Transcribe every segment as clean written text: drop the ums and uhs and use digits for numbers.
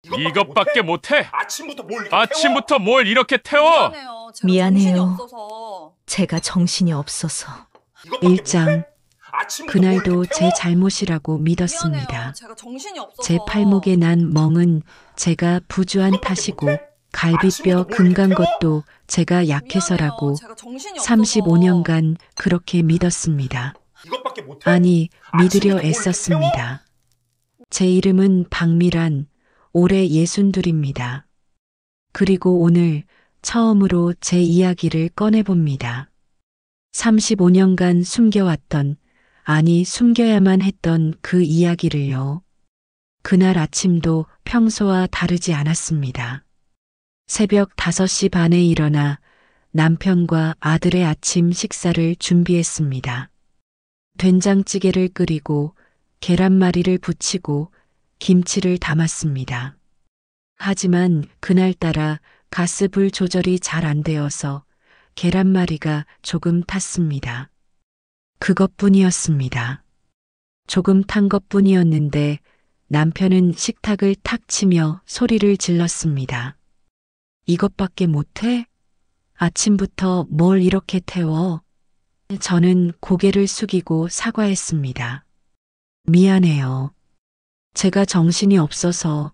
이것밖에 못해? 아침부터 뭘 이렇게 태워? 미안해요. 제가 정신이 없어서. 1장. 그날도 제 잘못이라고 믿었습니다. 제 팔목에 난 멍은 제가 부주한 탓이고 갈비뼈 금간 것도 제가 약해서라고 35년간 그렇게 믿었습니다. 아니, 믿으려 애썼습니다. 제 이름은 박미란, 올해 62입니다. 그리고 오늘 처음으로 제 이야기를 꺼내봅니다. 35년간 숨겨왔던, 아니 숨겨야만 했던 그 이야기를요. 그날 아침도 평소와 다르지 않았습니다. 새벽 5시 반에 일어나 남편과 아들의 아침 식사를 준비했습니다. 된장찌개를 끓이고 계란말이를 부치고 김치를 담았습니다. 하지만 그날따라 가스불 조절이 잘 안 되어서 계란말이가 조금 탔습니다. 그것뿐이었습니다. 조금 탄 것뿐이었는데 남편은 식탁을 탁 치며 소리를 질렀습니다. 이것밖에 못해? 아침부터 뭘 이렇게 태워? 저는 고개를 숙이고 사과했습니다. 미안해요. 제가 정신이 없어서.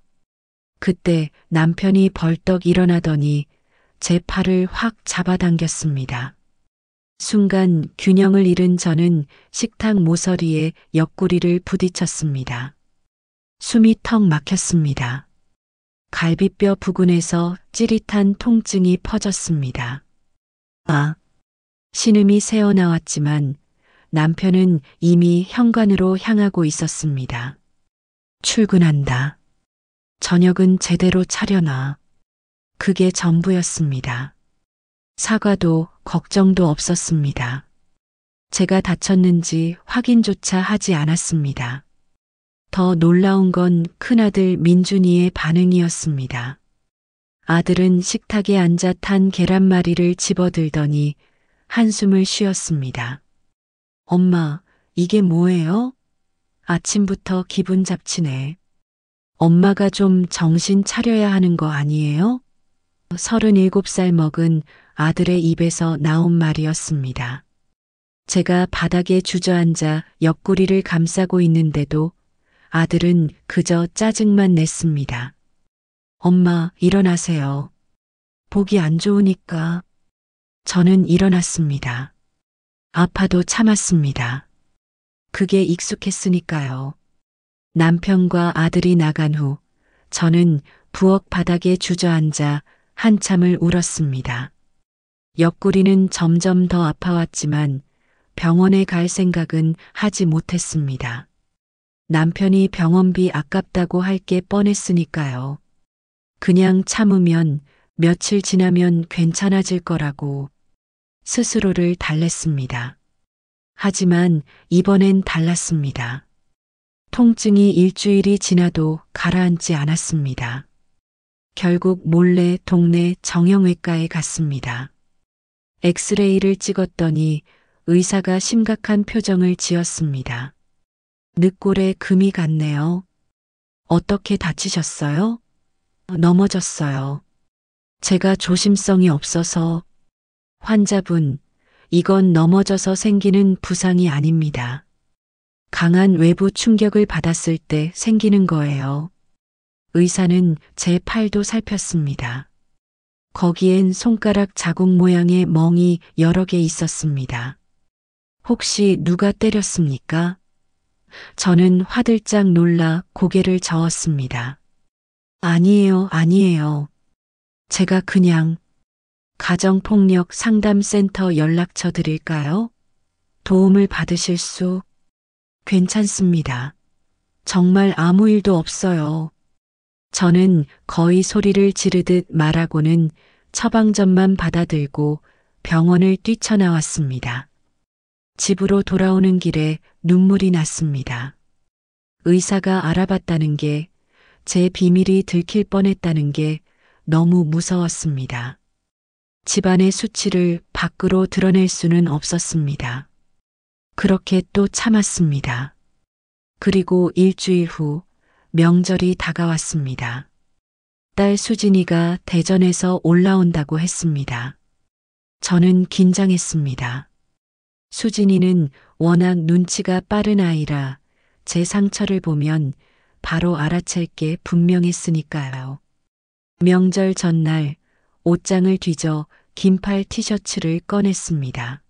그때 남편이 벌떡 일어나더니 제 팔을 확 잡아당겼습니다. 순간 균형을 잃은 저는 식탁 모서리에 옆구리를 부딪혔습니다. 숨이 턱 막혔습니다. 갈비뼈 부근에서 찌릿한 통증이 퍼졌습니다. 아, 신음이 새어나왔지만 남편은 이미 현관으로 향하고 있었습니다. 출근한다. 저녁은 제대로 차려놔. 그게 전부였습니다. 사과도 걱정도 없었습니다. 제가 다쳤는지 확인조차 하지 않았습니다. 더 놀라운 건 큰아들 민준이의 반응이었습니다. 아들은 식탁에 앉아 탄 계란말이를 집어들더니 한숨을 쉬었습니다. 엄마, 이게 뭐예요? 아침부터 기분 잡치네. 엄마가 좀 정신 차려야 하는 거 아니에요? 37살 먹은 아들의 입에서 나온 말이었습니다. 제가 바닥에 주저앉아 옆구리를 감싸고 있는데도 아들은 그저 짜증만 냈습니다. 엄마, 일어나세요. 보기 안 좋으니까. 저는 일어났습니다. 아파도 참았습니다. 그게 익숙했으니까요. 남편과 아들이 나간 후 저는 부엌 바닥에 주저앉아 한참을 울었습니다. 옆구리는 점점 더 아파왔지만 병원에 갈 생각은 하지 못했습니다. 남편이 병원비 아깝다고 할 게 뻔했으니까요. 그냥 참으면 며칠 지나면 괜찮아질 거라고 스스로를 달랬습니다. 하지만 이번엔 달랐습니다. 통증이 일주일이 지나도 가라앉지 않았습니다. 결국 몰래 동네 정형외과에 갔습니다. 엑스레이를 찍었더니 의사가 심각한 표정을 지었습니다. 늑골에 금이 갔네요. 어떻게 다치셨어요? 넘어졌어요. 제가 조심성이 없어서. 환자분, 이건 넘어져서 생기는 부상이 아닙니다. 강한 외부 충격을 받았을 때 생기는 거예요. 의사는 제 팔도 살폈습니다. 거기엔 손가락 자국 모양의 멍이 여러 개 있었습니다. 혹시 누가 때렸습니까? 저는 화들짝 놀라 고개를 저었습니다. 아니에요, 아니에요. 제가 그냥 가정폭력 상담센터 연락처 드릴까요? 도움을 받으실 수? 괜찮습니다. 정말 아무 일도 없어요. 저는 거의 소리를 지르듯 말하고는 처방전만 받아들고 병원을 뛰쳐나왔습니다. 집으로 돌아오는 길에 눈물이 났습니다. 의사가 알아봤다는 게, 제 비밀이 들킬 뻔했다는 게 너무 무서웠습니다. 집안의 수치를 밖으로 드러낼 수는 없었습니다. 그렇게 또 참았습니다. 그리고 일주일 후 명절이 다가왔습니다. 딸 수진이가 대전에서 올라온다고 했습니다. 저는 긴장했습니다. 수진이는 워낙 눈치가 빠른 아이라 제 상처를 보면 바로 알아챌 게 분명했으니까요. 명절 전날 옷장을 뒤져 긴팔 티셔츠를 꺼냈습니다.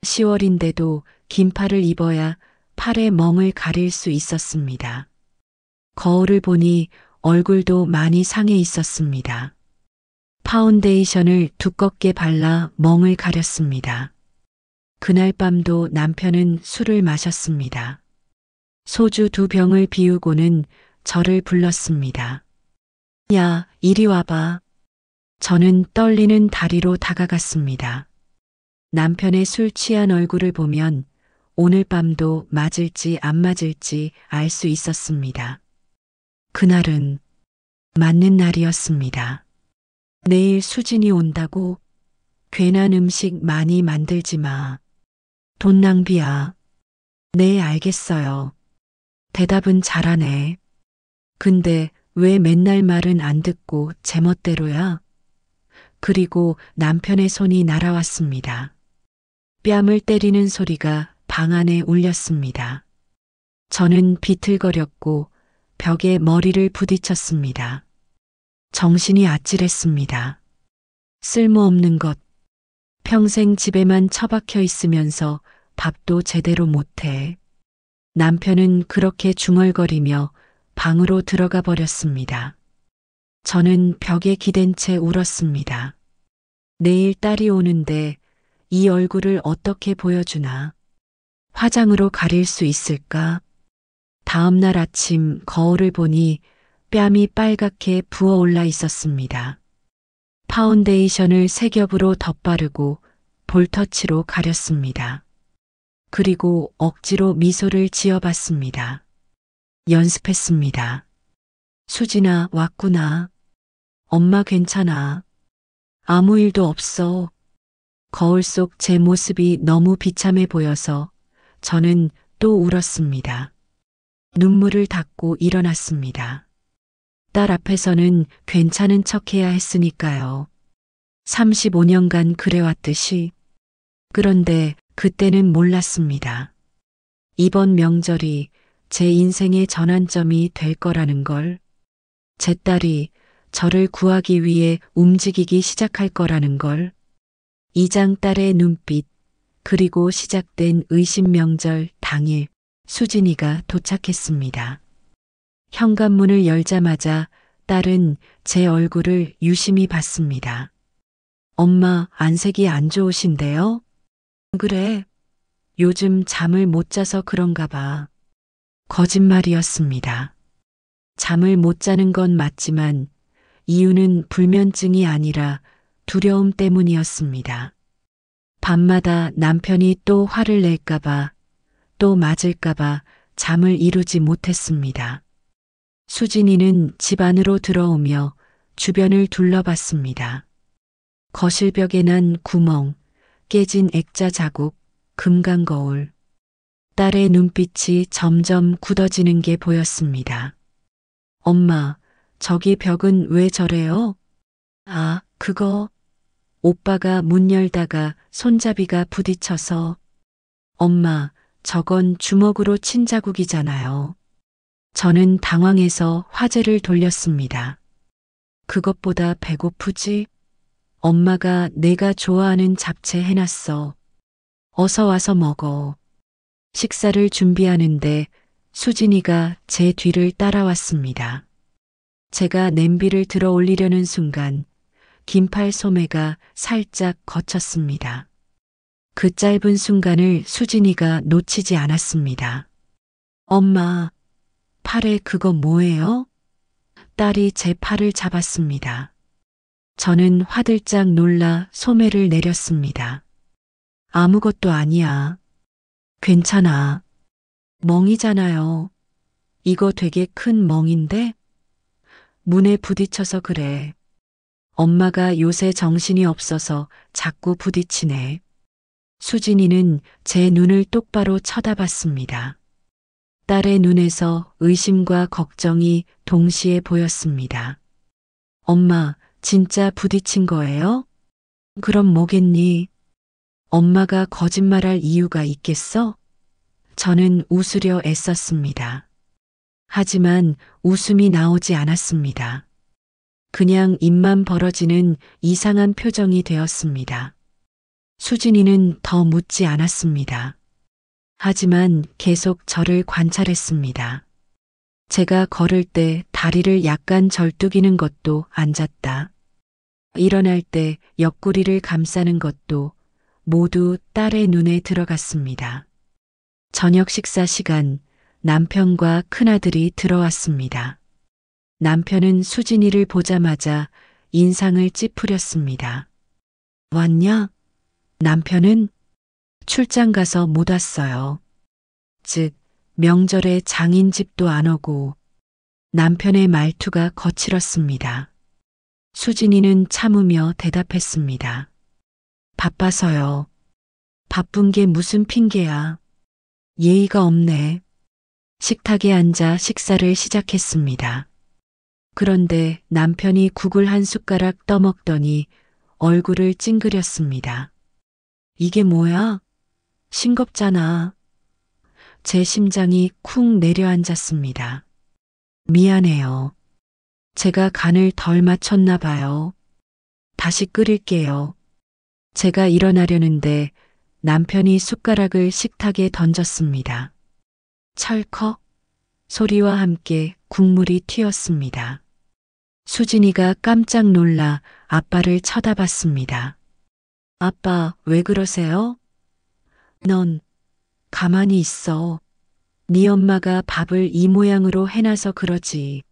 10월인데도 긴팔을 입어야 팔의 멍을 가릴 수 있었습니다. 거울을 보니 얼굴도 많이 상해 있었습니다. 파운데이션을 두껍게 발라 멍을 가렸습니다. 그날 밤도 남편은 술을 마셨습니다. 소주 2병을 비우고는 저를 불렀습니다. 야, 이리 와봐. 저는 떨리는 다리로 다가갔습니다. 남편의 술 취한 얼굴을 보면 오늘 밤도 맞을지 안 맞을지 알 수 있었습니다. 그날은 맞는 날이었습니다. 내일 수진이 온다고 괜한 음식 많이 만들지 마. 돈 낭비야. 네, 알겠어요. 대답은 잘하네. 근데 왜 맨날 말은 안 듣고 제멋대로야? 그리고 남편의 손이 날아왔습니다. 뺨을 때리는 소리가 방 안에 울렸습니다. 저는 비틀거렸고 벽에 머리를 부딪혔습니다. 정신이 아찔했습니다. 쓸모없는 것. 평생 집에만 처박혀 있으면서 밥도 제대로 못해. 남편은 그렇게 중얼거리며 방으로 들어가 버렸습니다. 저는 벽에 기댄 채 울었습니다. 내일 딸이 오는데 이 얼굴을 어떻게 보여주나? 화장으로 가릴 수 있을까? 다음 날 아침 거울을 보니 뺨이 빨갛게 부어올라 있었습니다. 파운데이션을 3겹으로 덧바르고 볼터치로 가렸습니다. 그리고 억지로 미소를 지어봤습니다. 연습했습니다. 수진아, 왔구나. 엄마 괜찮아. 아무 일도 없어. 거울 속 제 모습이 너무 비참해 보여서 저는 또 울었습니다. 눈물을 닦고 일어났습니다. 딸 앞에서는 괜찮은 척해야 했으니까요. 35년간 그래왔듯이. 그런데 그때는 몰랐습니다. 이번 명절이 제 인생의 전환점이 될 거라는 걸. 제 딸이 저를 구하기 위해 움직이기 시작할 거라는 걸. 이장 딸의 눈빛, 그리고 시작된 의심명절 당일 수진이가 도착했습니다. 현관문을 열자마자 딸은 제 얼굴을 유심히 봤습니다. 엄마, 안색이 안 좋으신데요? 그래. 요즘 잠을 못 자서 그런가 봐. 거짓말이었습니다. 잠을 못 자는 건 맞지만 이유는 불면증이 아니라 두려움 때문이었습니다. 밤마다 남편이 또 화를 낼까봐, 또 맞을까봐 잠을 이루지 못했습니다. 수진이는 집 안으로 들어오며 주변을 둘러봤습니다. 거실벽에 난 구멍, 깨진 액자 자국, 금강 거울. 딸의 눈빛이 점점 굳어지는 게 보였습니다. 엄마, 저기 벽은 왜 저래요? 아, 그거. 오빠가 문 열다가 손잡이가 부딪혀서. 엄마, 저건 주먹으로 친 자국이잖아요. 저는 당황해서 화제를 돌렸습니다. 그것보다 배고프지? 엄마가 내가 좋아하는 잡채 해놨어. 어서 와서 먹어. 식사를 준비하는데 수진이가 제 뒤를 따라왔습니다. 제가 냄비를 들어 올리려는 순간 긴팔 소매가 살짝 거쳤습니다. 그 짧은 순간을 수진이가 놓치지 않았습니다. 엄마, 팔에 그거 뭐예요? 딸이 제 팔을 잡았습니다. 저는 화들짝 놀라 소매를 내렸습니다. 아무것도 아니야. 괜찮아. 멍이잖아요. 이거 되게 큰 멍인데? 문에 부딪혀서 그래. 엄마가 요새 정신이 없어서 자꾸 부딪히네. 수진이는 제 눈을 똑바로 쳐다봤습니다. 딸의 눈에서 의심과 걱정이 동시에 보였습니다. 엄마, 진짜 부딪힌 거예요? 그럼 뭐겠니? 엄마가 거짓말할 이유가 있겠어? 저는 웃으려 애썼습니다. 하지만 웃음이 나오지 않았습니다. 그냥 입만 벌어지는 이상한 표정이 되었습니다. 수진이는 더 묻지 않았습니다. 하지만 계속 저를 관찰했습니다. 제가 걸을 때 다리를 약간 절뚝이는 것도 앉았다. 일어날 때 옆구리를 감싸는 것도 모두 딸의 눈에 들어갔습니다. 저녁 식사 시간, 남편과 큰아들이 들어왔습니다. 남편은 수진이를 보자마자 인상을 찌푸렸습니다. 왔냐? 남편은 출장 가서 못 왔어요. 즉, 명절에 장인 집도 안 오고 남편의 말투가 거칠었습니다. 수진이는 참으며 대답했습니다. 바빠서요. 바쁜 게 무슨 핑계야. 예의가 없네. 식탁에 앉아 식사를 시작했습니다. 그런데 남편이 국을 한 숟가락 떠먹더니 얼굴을 찡그렸습니다. 이게 뭐야? 싱겁잖아. 제 심장이 쿵 내려앉았습니다. 미안해요. 제가 간을 덜 맞췄나 봐요. 다시 끓일게요. 제가 일어나려는데 남편이 숟가락을 식탁에 던졌습니다. 철컥 소리와 함께 국물이 튀었습니다. 수진이가 깜짝 놀라 아빠를 쳐다봤습니다. 아빠, 왜 그러세요? 넌 가만히 있어. 네 엄마가 밥을 이 모양으로 해놔서 그러지.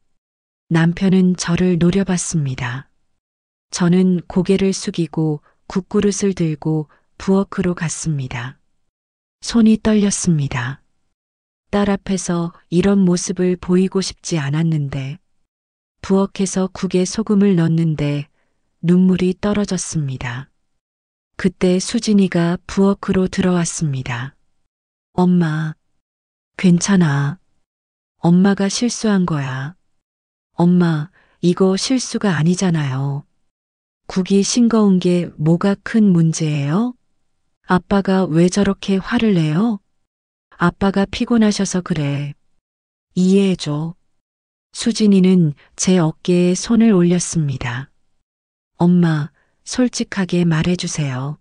남편은 저를 노려봤습니다. 저는 고개를 숙이고 국그릇을 들고 부엌으로 갔습니다. 손이 떨렸습니다. 딸 앞에서 이런 모습을 보이고 싶지 않았는데 부엌에서 국에 소금을 넣는데 눈물이 떨어졌습니다. 그때 수진이가 부엌으로 들어왔습니다. 엄마, 괜찮아. 엄마가 실수한 거야. 엄마, 이거 실수가 아니잖아요. 국이 싱거운 게 뭐가 큰 문제예요? 아빠가 왜 저렇게 화를 내요? 아빠가 피곤하셔서 그래. 이해해줘. 수진이는 제 어깨에 손을 올렸습니다. 엄마, 솔직하게 말해주세요.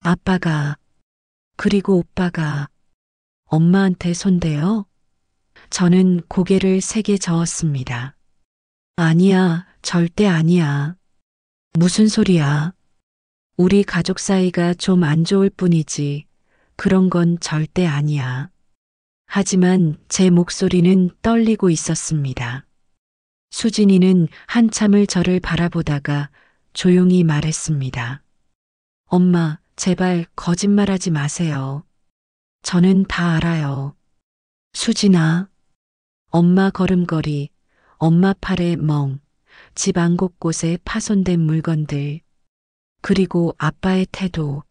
아빠가, 그리고 오빠가 엄마한테 손대요? 저는 고개를 세게 저었습니다. 아니야, 절대 아니야. 무슨 소리야? 우리 가족 사이가 좀 안 좋을 뿐이지. 그런 건 절대 아니야. 하지만 제 목소리는 떨리고 있었습니다. 수진이는 한참을 저를 바라보다가 조용히 말했습니다. 엄마, 제발 거짓말하지 마세요. 저는 다 알아요. 수진아, 엄마 걸음걸이, 엄마 팔의 멍, 집 안 곳곳에 파손된 물건들, 그리고 아빠의 태도,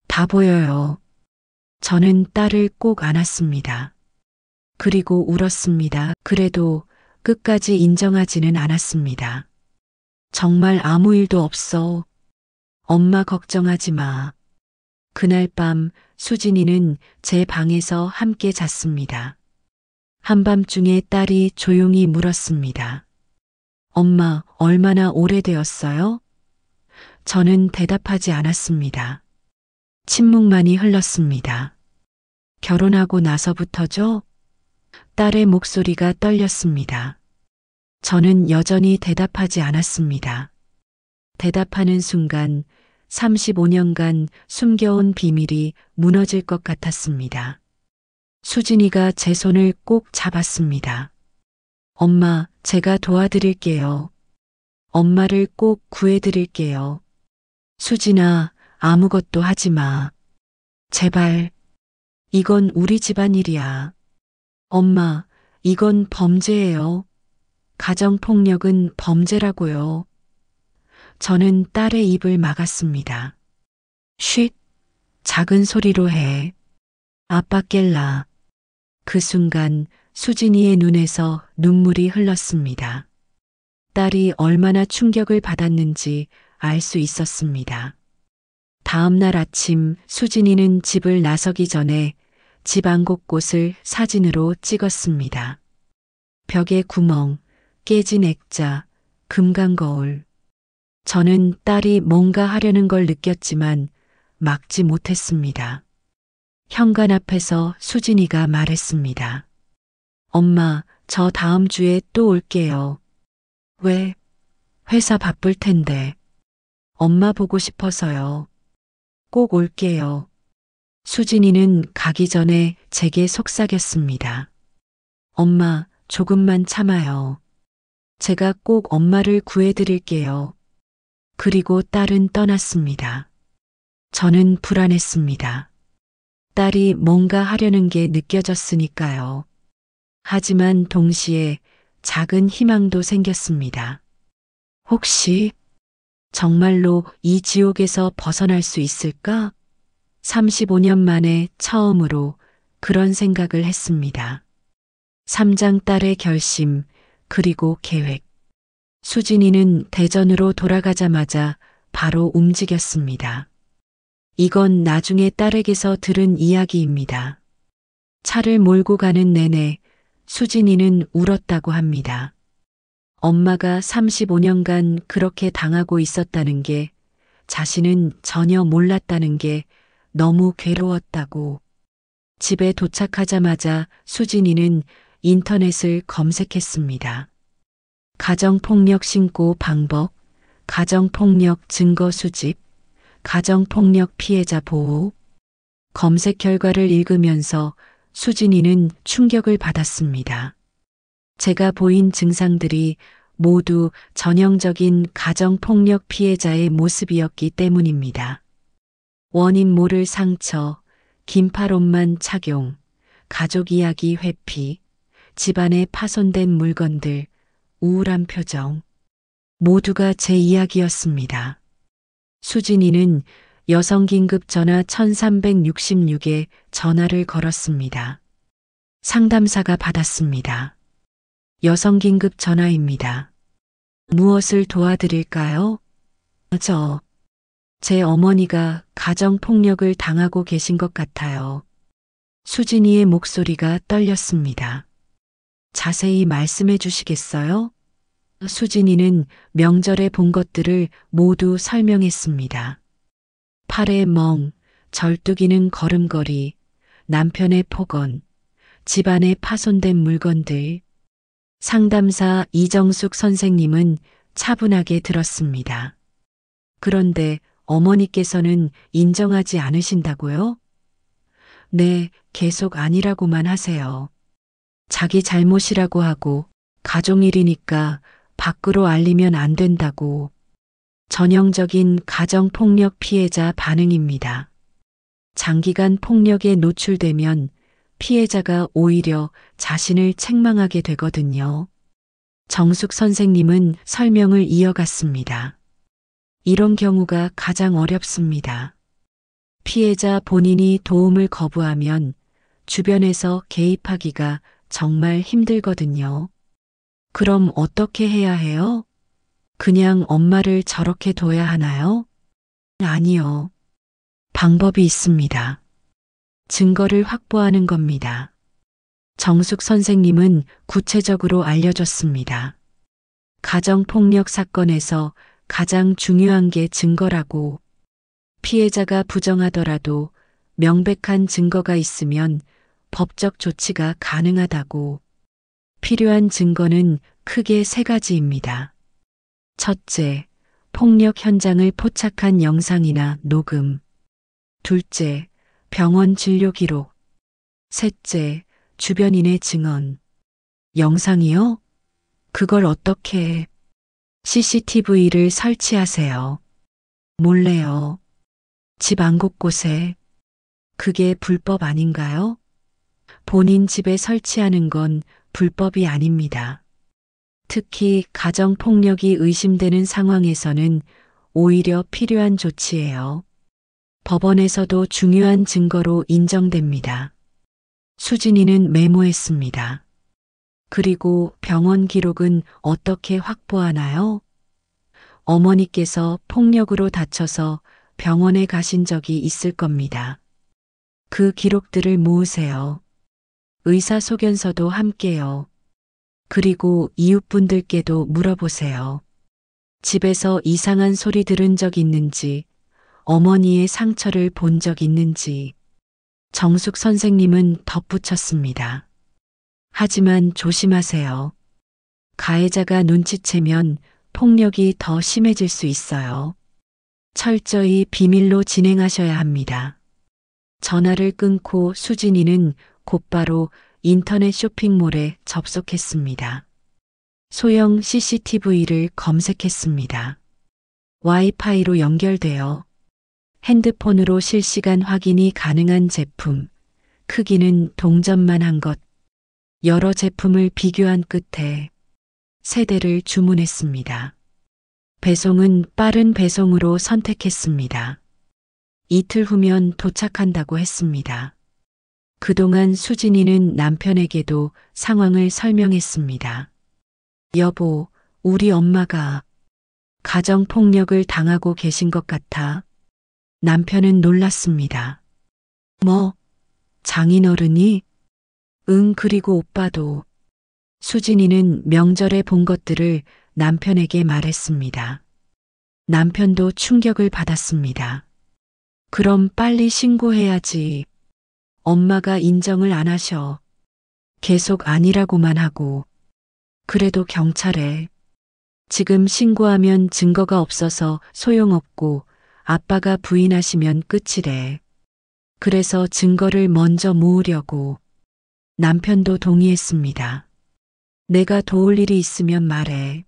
다 보여요. 저는 딸을 꼭 안았습니다. 그리고 울었습니다. 그래도 끝까지 인정하지는 않았습니다. 정말 아무 일도 없어. 엄마 걱정하지 마. 그날 밤 수진이는 제 방에서 함께 잤습니다. 한밤중에 딸이 조용히 물었습니다. 엄마, 얼마나 오래되었어요? 저는 대답하지 않았습니다. 침묵만이 흘렀습니다. 결혼하고 나서부터죠? 딸의 목소리가 떨렸습니다. 저는 여전히 대답하지 않았습니다. 대답하는 순간 35년간 숨겨온 비밀이 무너질 것 같았습니다. 수진이가 제 손을 꼭 잡았습니다. 엄마, 제가 도와드릴게요. 엄마를 꼭 구해드릴게요. 수진아, 아무것도 하지 마. 제발. 이건 우리 집안일이야. 엄마, 이건 범죄예요. 가정폭력은 범죄라고요. 저는 딸의 입을 막았습니다. 쉿, 작은 소리로 해. 아빠 깰라. 그 순간 수진이의 눈에서 눈물이 흘렀습니다. 딸이 얼마나 충격을 받았는지 알 수 있었습니다. 다음 날 아침 수진이는 집을 나서기 전에 집 안 곳곳을 사진으로 찍었습니다. 벽에 구멍, 깨진 액자, 금강 거울. 저는 딸이 뭔가 하려는 걸 느꼈지만 막지 못했습니다. 현관 앞에서 수진이가 말했습니다. 엄마, 저 다음 주에 또 올게요. 왜? 회사 바쁠 텐데. 엄마 보고 싶어서요. 꼭 올게요. 수진이는 가기 전에 제게 속삭였습니다. 엄마, 조금만 참아요. 제가 꼭 엄마를 구해드릴게요. 그리고 딸은 떠났습니다. 저는 불안했습니다. 딸이 뭔가 하려는 게 느껴졌으니까요. 하지만 동시에 작은 희망도 생겼습니다. 혹시 정말로 이 지옥에서 벗어날 수 있을까? 35년 만에 처음으로 그런 생각을 했습니다. 3장 딸의 결심, 그리고 계획. 수진이는 대전으로 돌아가자마자 바로 움직였습니다. 이건 나중에 딸에게서 들은 이야기입니다. 차를 몰고 가는 내내 수진이는 울었다고 합니다. 엄마가 35년간 그렇게 당하고 있었다는 게, 자신은 전혀 몰랐다는 게 너무 괴로웠다고. 집에 도착하자마자 수진이는 인터넷을 검색했습니다. 가정폭력 신고 방법, 가정폭력 증거 수집, 가정폭력 피해자 보호. 검색 결과를 읽으면서 수진이는 충격을 받았습니다. 제가 보인 증상들이 모두 전형적인 가정폭력 피해자의 모습이었기 때문입니다. 원인 모를 상처, 긴팔 옷만 착용, 가족 이야기 회피, 집안에 파손된 물건들, 우울한 표정. 모두가 제 이야기였습니다. 수진이는 여성긴급 전화 1366에 전화를 걸었습니다. 상담사가 받았습니다. 여성긴급 전화입니다. 무엇을 도와드릴까요? 제 어머니가 가정폭력을 당하고 계신 것 같아요. 수진이의 목소리가 떨렸습니다. 자세히 말씀해 주시겠어요? 수진이는 명절에 본 것들을 모두 설명했습니다. 팔에 멍, 절뚝이는 걸음걸이, 남편의 폭언, 집안에 파손된 물건들. 상담사 이정숙 선생님은 차분하게 들었습니다. 그런데 어머니께서는 인정하지 않으신다고요? 네, 계속 아니라고만 하세요. 자기 잘못이라고 하고 가족일이니까 밖으로 알리면 안 된다고. 전형적인 가정폭력 피해자 반응입니다. 장기간 폭력에 노출되면 피해자가 오히려 자신을 책망하게 되거든요. 정숙 선생님은 설명을 이어갔습니다. 이런 경우가 가장 어렵습니다. 피해자 본인이 도움을 거부하면 주변에서 개입하기가 정말 힘들거든요. 그럼 어떻게 해야 해요? 그냥 엄마를 저렇게 둬야 하나요? 아니요. 방법이 있습니다. 증거를 확보하는 겁니다. 정숙 선생님은 구체적으로 알려줬습니다. 가정폭력 사건에서 가장 중요한 게 증거라고. 피해자가 부정하더라도 명백한 증거가 있으면 법적 조치가 가능하다고. 필요한 증거는 크게 3가지입니다. 첫째, 폭력 현장을 포착한 영상이나 녹음. 둘째, 병원 진료 기록. 셋째, 주변인의 증언. 영상이요? 그걸 어떻게? CCTV를 설치하세요. 몰래요. 집 안 곳곳에. 그게 불법 아닌가요? 본인 집에 설치하는 건 불법이 아닙니다. 특히 가정폭력이 의심되는 상황에서는 오히려 필요한 조치예요. 법원에서도 중요한 증거로 인정됩니다. 수진이는 메모했습니다. 그리고 병원 기록은 어떻게 확보하나요? 어머니께서 폭력으로 다쳐서 병원에 가신 적이 있을 겁니다. 그 기록들을 모으세요. 의사소견서도 함께요. 그리고 이웃분들께도 물어보세요. 집에서 이상한 소리 들은 적 있는지, 어머니의 상처를 본 적 있는지. 정숙 선생님은 덧붙였습니다. 하지만 조심하세요. 가해자가 눈치채면 폭력이 더 심해질 수 있어요. 철저히 비밀로 진행하셔야 합니다. 전화를 끊고 수진이는 곧바로 인터넷 쇼핑몰에 접속했습니다. 소형 CCTV를 검색했습니다. 와이파이로 연결되어 핸드폰으로 실시간 확인이 가능한 제품, 크기는 동전만 한 것, 여러 제품을 비교한 끝에 세 대를 주문했습니다. 배송은 빠른 배송으로 선택했습니다. 이틀 후면 도착한다고 했습니다. 그동안 수진이는 남편에게도 상황을 설명했습니다. 여보, 우리 엄마가 가정폭력을 당하고 계신 것 같아. 남편은 놀랐습니다. 뭐, 장인어른이? 응, 그리고 오빠도. 수진이는 명절에 본 것들을 남편에게 말했습니다. 남편도 충격을 받았습니다. 그럼 빨리 신고해야지. 엄마가 인정을 안 하셔. 계속 아니라고만 하고. 그래도 경찰에. 지금 신고하면 증거가 없어서 소용없고 아빠가 부인하시면 끝이래. 그래서 증거를 먼저 모으려고. 남편도 동의했습니다. 내가 도울 일이 있으면 말해.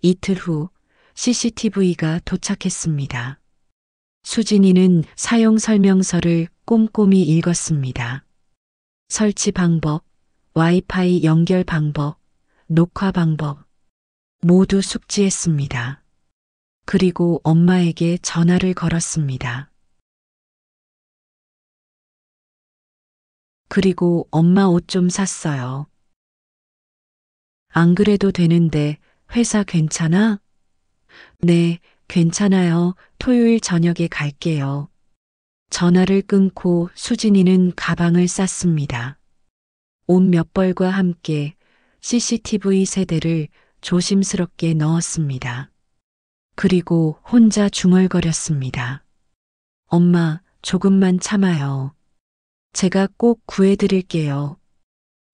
이틀 후 CCTV가 도착했습니다. 수진이는 사용 설명서를 꼼꼼히 읽었습니다. 설치 방법, 와이파이 연결 방법, 녹화 방법 모두 숙지했습니다. 그리고 엄마에게 전화를 걸었습니다. 그리고 엄마 옷 좀 샀어요. 안 그래도 되는데 회사 괜찮아? 네, 괜찮아요. 토요일 저녁에 갈게요. 전화를 끊고 수진이는 가방을 쌌습니다. 옷 몇 벌과 함께 CCTV 세대를 조심스럽게 넣었습니다. 그리고 혼자 중얼거렸습니다. 엄마, 조금만 참아요. 제가 꼭 구해드릴게요.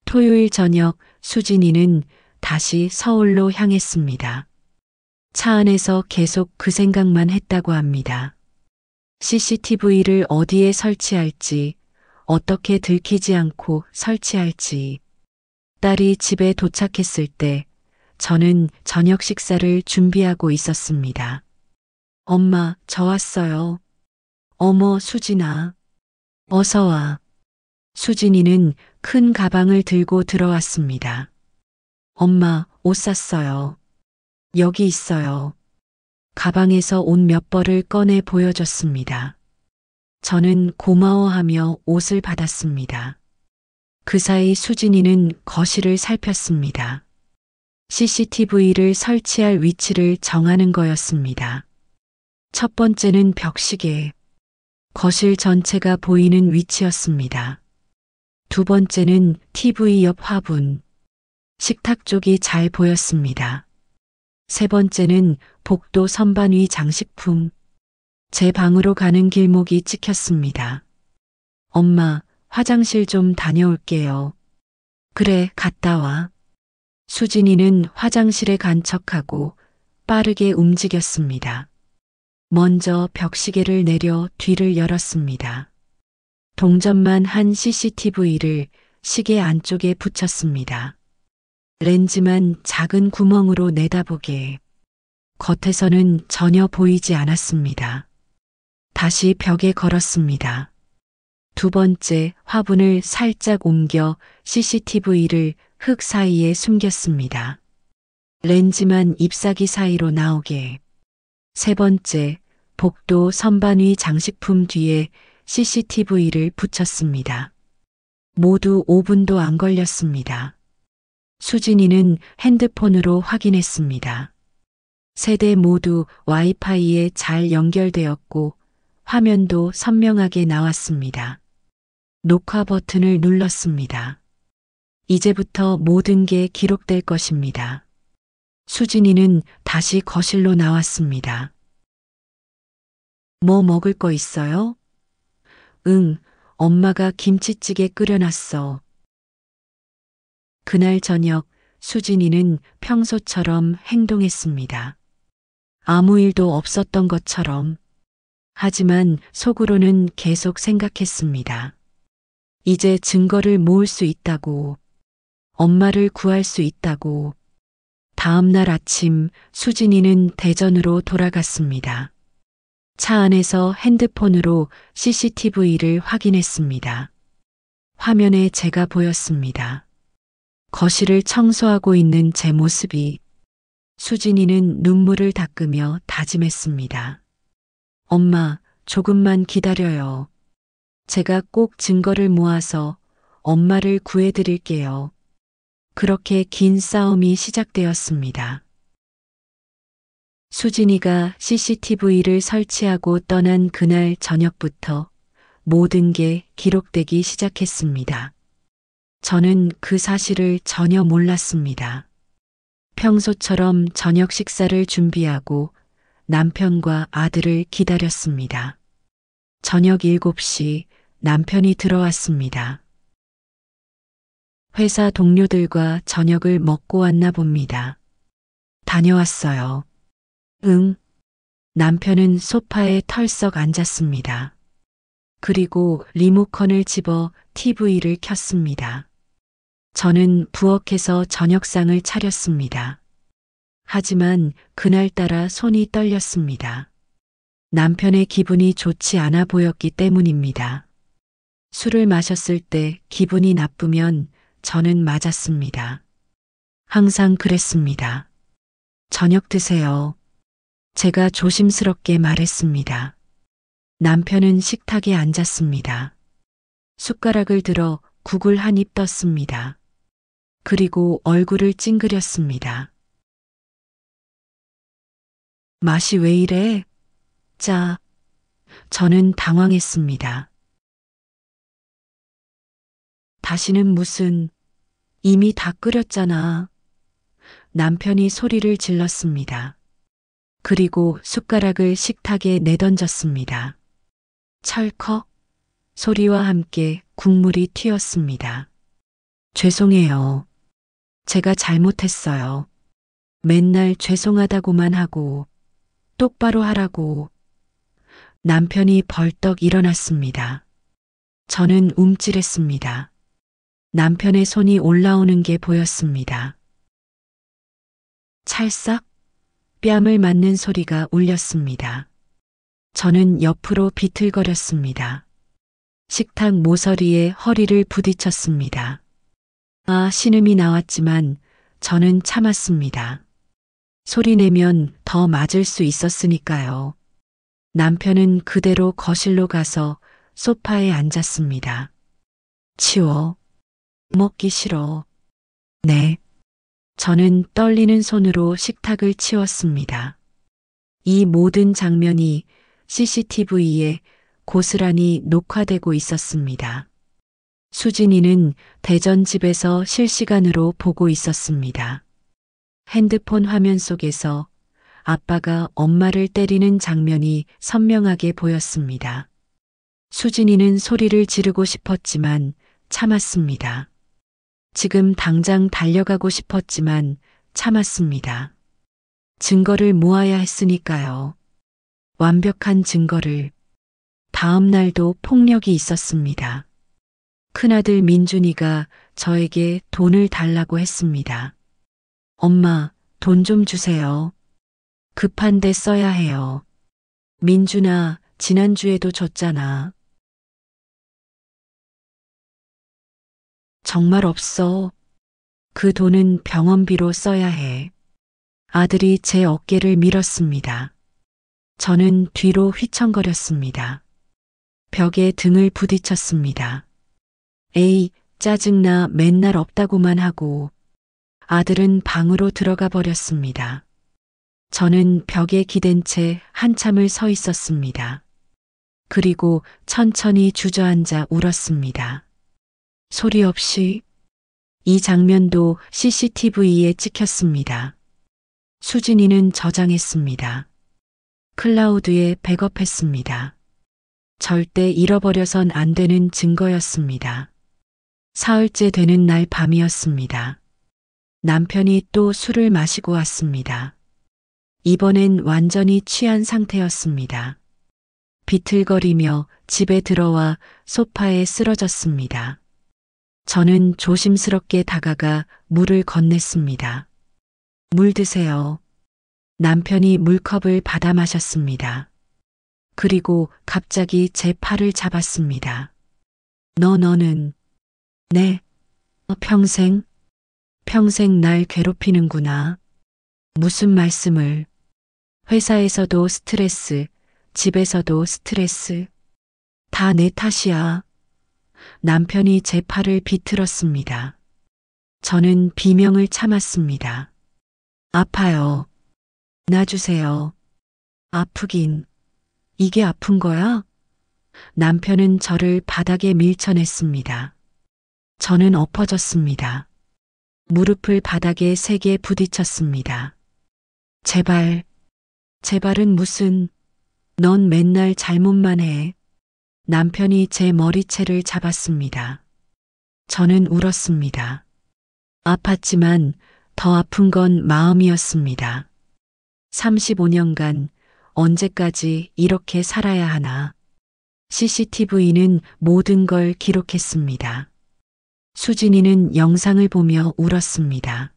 토요일 저녁 수진이는 다시 서울로 향했습니다. 차 안에서 계속 그 생각만 했다고 합니다. CCTV를 어디에 설치할지, 어떻게 들키지 않고 설치할지. 딸이 집에 도착했을 때 저는 저녁 식사를 준비하고 있었습니다. 엄마, 저 왔어요. 어머, 수진아. 어서 와. 수진이는 큰 가방을 들고 들어왔습니다. 엄마, 옷 샀어요. 여기 있어요. 가방에서 옷 몇 벌을 꺼내 보여줬습니다. 저는 고마워하며 옷을 받았습니다. 그 사이 수진이는 거실을 살폈습니다. CCTV를 설치할 위치를 정하는 거였습니다. 첫 번째는 벽시계, 거실 전체가 보이는 위치였습니다. 두 번째는 TV 옆 화분, 식탁 쪽이 잘 보였습니다. 세 번째는 복도 선반 위 장식품, 제 방으로 가는 길목이 찍혔습니다. 엄마, 화장실 좀 다녀올게요. 그래, 갔다 와. 수진이는 화장실에 간 척하고 빠르게 움직였습니다. 먼저 벽시계를 내려 뒤를 열었습니다. 동전만 한 CCTV를 시계 안쪽에 붙였습니다. 렌즈만 작은 구멍으로 내다보게. 겉에서는 전혀 보이지 않았습니다. 다시 벽에 걸었습니다. 두 번째 화분을 살짝 옮겨 CCTV를 흙 사이에 숨겼습니다. 렌즈만 잎사귀 사이로 나오게. 세 번째, 복도 선반 위 장식품 뒤에 CCTV를 붙였습니다. 모두 5분도 안 걸렸습니다. 수진이는 핸드폰으로 확인했습니다. 세 대 모두 와이파이에 잘 연결되었고 화면도 선명하게 나왔습니다. 녹화 버튼을 눌렀습니다. 이제부터 모든 게 기록될 것입니다. 수진이는 다시 거실로 나왔습니다. 뭐 먹을 거 있어요? 응, 엄마가 김치찌개 끓여놨어. 그날 저녁 수진이는 평소처럼 행동했습니다. 아무 일도 없었던 것처럼. 하지만 속으로는 계속 생각했습니다. 이제 증거를 모을 수 있다고. 엄마를 구할 수 있다고. 다음 날 아침 수진이는 대전으로 돌아갔습니다. 차 안에서 핸드폰으로 CCTV를 확인했습니다. 화면에 제가 보였습니다. 거실을 청소하고 있는 제 모습이. 수진이는 눈물을 닦으며 다짐했습니다. 엄마, 조금만 기다려요. 제가 꼭 증거를 모아서 엄마를 구해드릴게요. 그렇게 긴 싸움이 시작되었습니다. 수진이가 CCTV를 설치하고 떠난 그날 저녁부터 모든 게 기록되기 시작했습니다. 저는 그 사실을 전혀 몰랐습니다. 평소처럼 저녁 식사를 준비하고 남편과 아들을 기다렸습니다. 저녁 7시 남편이 들어왔습니다. 회사 동료들과 저녁을 먹고 왔나 봅니다. 다녀왔어요. 응. 남편은 소파에 털썩 앉았습니다. 그리고 리모컨을 집어 TV를 켰습니다. 저는 부엌에서 저녁상을 차렸습니다. 하지만 그날따라 손이 떨렸습니다. 남편의 기분이 좋지 않아 보였기 때문입니다. 술을 마셨을 때 기분이 나쁘면 저는 맞았습니다. 항상 그랬습니다. 저녁 드세요. 제가 조심스럽게 말했습니다. 남편은 식탁에 앉았습니다. 숟가락을 들어 국을 한 입 떴습니다. 그리고 얼굴을 찡그렸습니다. 맛이 왜 이래? 짜. 저는 당황했습니다. 다시는 무슨, 이미 다 끓였잖아. 남편이 소리를 질렀습니다. 그리고 숟가락을 식탁에 내던졌습니다. 철컥 소리와 함께 국물이 튀었습니다. 죄송해요. 제가 잘못했어요. 맨날 죄송하다고만 하고 똑바로 하라고. 남편이 벌떡 일어났습니다. 저는 움찔했습니다. 남편의 손이 올라오는 게 보였습니다. 찰싹 뺨을 맞는 소리가 울렸습니다. 저는 옆으로 비틀거렸습니다. 식탁 모서리에 허리를 부딪혔습니다. 신음이 나왔지만 저는 참았습니다. 소리 내면 더 맞을 수 있었으니까요. 남편은 그대로 거실로 가서 소파에 앉았습니다. 치워. 먹기 싫어. 네. 저는 떨리는 손으로 식탁을 치웠습니다. 이 모든 장면이 CCTV에 고스란히 녹화되고 있었습니다. 수진이는 대전 집에서 실시간으로 보고 있었습니다. 핸드폰 화면 속에서 아빠가 엄마를 때리는 장면이 선명하게 보였습니다. 수진이는 소리를 지르고 싶었지만 참았습니다. 지금 당장 달려가고 싶었지만 참았습니다. 증거를 모아야 했으니까요. 완벽한 증거를. 다음 날도 폭력이 있었습니다. 큰아들 민준이가 저에게 돈을 달라고 했습니다. 엄마, 돈 좀 주세요. 급한데 써야 해요. 민준아, 지난주에도 줬잖아. 정말 없어. 그 돈은 병원비로 써야 해. 아들이 제 어깨를 밀었습니다. 저는 뒤로 휘청거렸습니다. 벽에 등을 부딪혔습니다. 에이, 짜증나. 맨날 없다고만 하고. 아들은 방으로 들어가 버렸습니다. 저는 벽에 기댄 채 한참을 서 있었습니다. 그리고 천천히 주저앉아 울었습니다. 소리 없이. 이 장면도 CCTV에 찍혔습니다. 수진이는 저장했습니다. 클라우드에 백업했습니다. 절대 잃어버려선 안 되는 증거였습니다. 사흘째 되는 날 밤이었습니다. 남편이 또 술을 마시고 왔습니다. 이번엔 완전히 취한 상태였습니다. 비틀거리며 집에 들어와 소파에 쓰러졌습니다. 저는 조심스럽게 다가가 물을 건넸습니다. 물 드세요. 남편이 물컵을 받아 마셨습니다. 그리고 갑자기 제 팔을 잡았습니다. 너는, 네, 평생 날 괴롭히는구나. 무슨 말씀을. 회사에서도 스트레스, 집에서도 스트레스. 다 내 탓이야. 남편이 제 팔을 비틀었습니다. 저는 비명을 참았습니다. 아파요. 놔주세요. 아프긴. 이게 아픈 거야? 남편은 저를 바닥에 밀쳐냈습니다. 저는 엎어졌습니다. 무릎을 바닥에 세게 부딪혔습니다. 제발은 무슨, 넌 맨날 잘못만 해. 남편이 제 머리채를 잡았습니다. 저는 울었습니다. 아팠지만 더 아픈 건 마음이었습니다. 35년간 언제까지 이렇게 살아야 하나. CCTV는 모든 걸 기록했습니다. 수진이는 영상을 보며 울었습니다.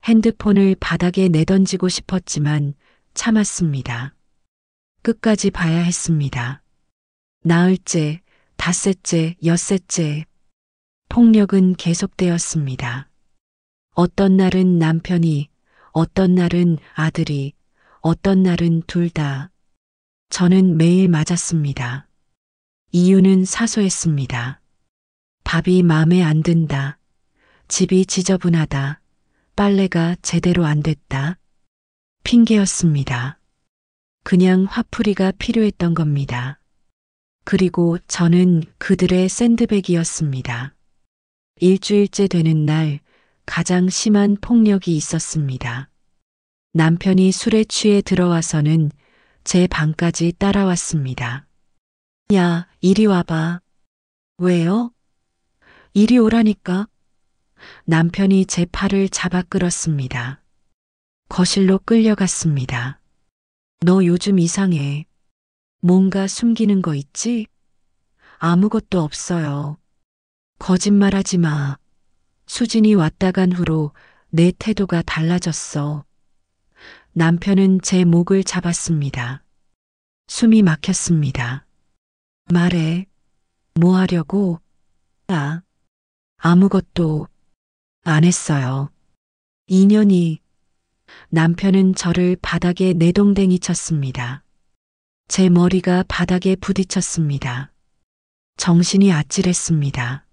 핸드폰을 바닥에 내던지고 싶었지만 참았습니다. 끝까지 봐야 했습니다. 나흘째, 닷새째, 엿새째. 폭력은 계속되었습니다. 어떤 날은 남편이, 어떤 날은 아들이, 어떤 날은 둘 다. 저는 매일 맞았습니다. 이유는 사소했습니다. 밥이 마음에 안 든다. 집이 지저분하다. 빨래가 제대로 안 됐다. 핑계였습니다. 그냥 화풀이가 필요했던 겁니다. 그리고 저는 그들의 샌드백이었습니다. 일주일째 되는 날 가장 심한 폭력이 있었습니다. 남편이 술에 취해 들어와서는 제 방까지 따라왔습니다. 야, 이리 와봐. 왜요? 이리 오라니까. 남편이 제 팔을 잡아 끌었습니다. 거실로 끌려갔습니다. 너 요즘 이상해. 뭔가 숨기는 거 있지? 아무것도 없어요. 거짓말하지 마. 수진이 왔다 간 후로 내 태도가 달라졌어. 남편은 제 목을 잡았습니다. 숨이 막혔습니다. 말해. 뭐 하려고? 아무것도 안 했어요. 2년이. 남편은 저를 바닥에 내동댕이 쳤습니다. 제 머리가 바닥에 부딪혔습니다. 정신이 아찔했습니다.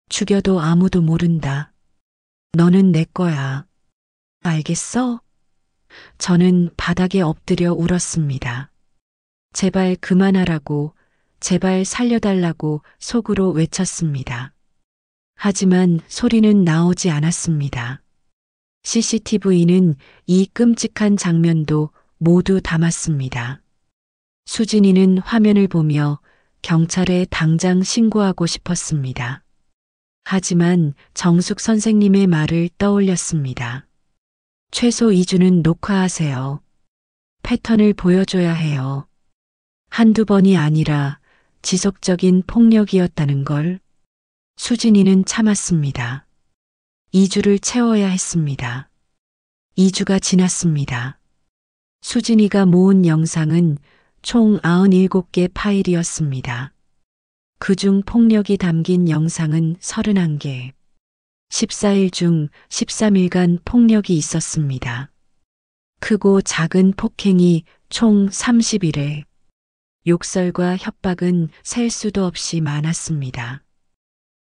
죽여도 아무도 모른다. 너는 내 거야. 알겠어? 저는 바닥에 엎드려 울었습니다. 제발 그만하라고, 제발 살려달라고 속으로 외쳤습니다. 하지만 소리는 나오지 않았습니다. CCTV는 이 끔찍한 장면도 모두 담았습니다. 수진이는 화면을 보며 경찰에 당장 신고하고 싶었습니다. 하지만 정숙 선생님의 말을 떠올렸습니다. 최소 2주는 녹화하세요. 패턴을 보여줘야 해요. 한두 번이 아니라 지속적인 폭력이었다는 걸. 수진이는 참았습니다. 2주를 채워야 했습니다. 2주가 지났습니다. 수진이가 모은 영상은 총 97개 파일이었습니다. 그중 폭력이 담긴 영상은 31개. 14일 중 13일간 폭력이 있었습니다. 크고 작은 폭행이 총 30일에 욕설과 협박은 셀 수도 없이 많았습니다.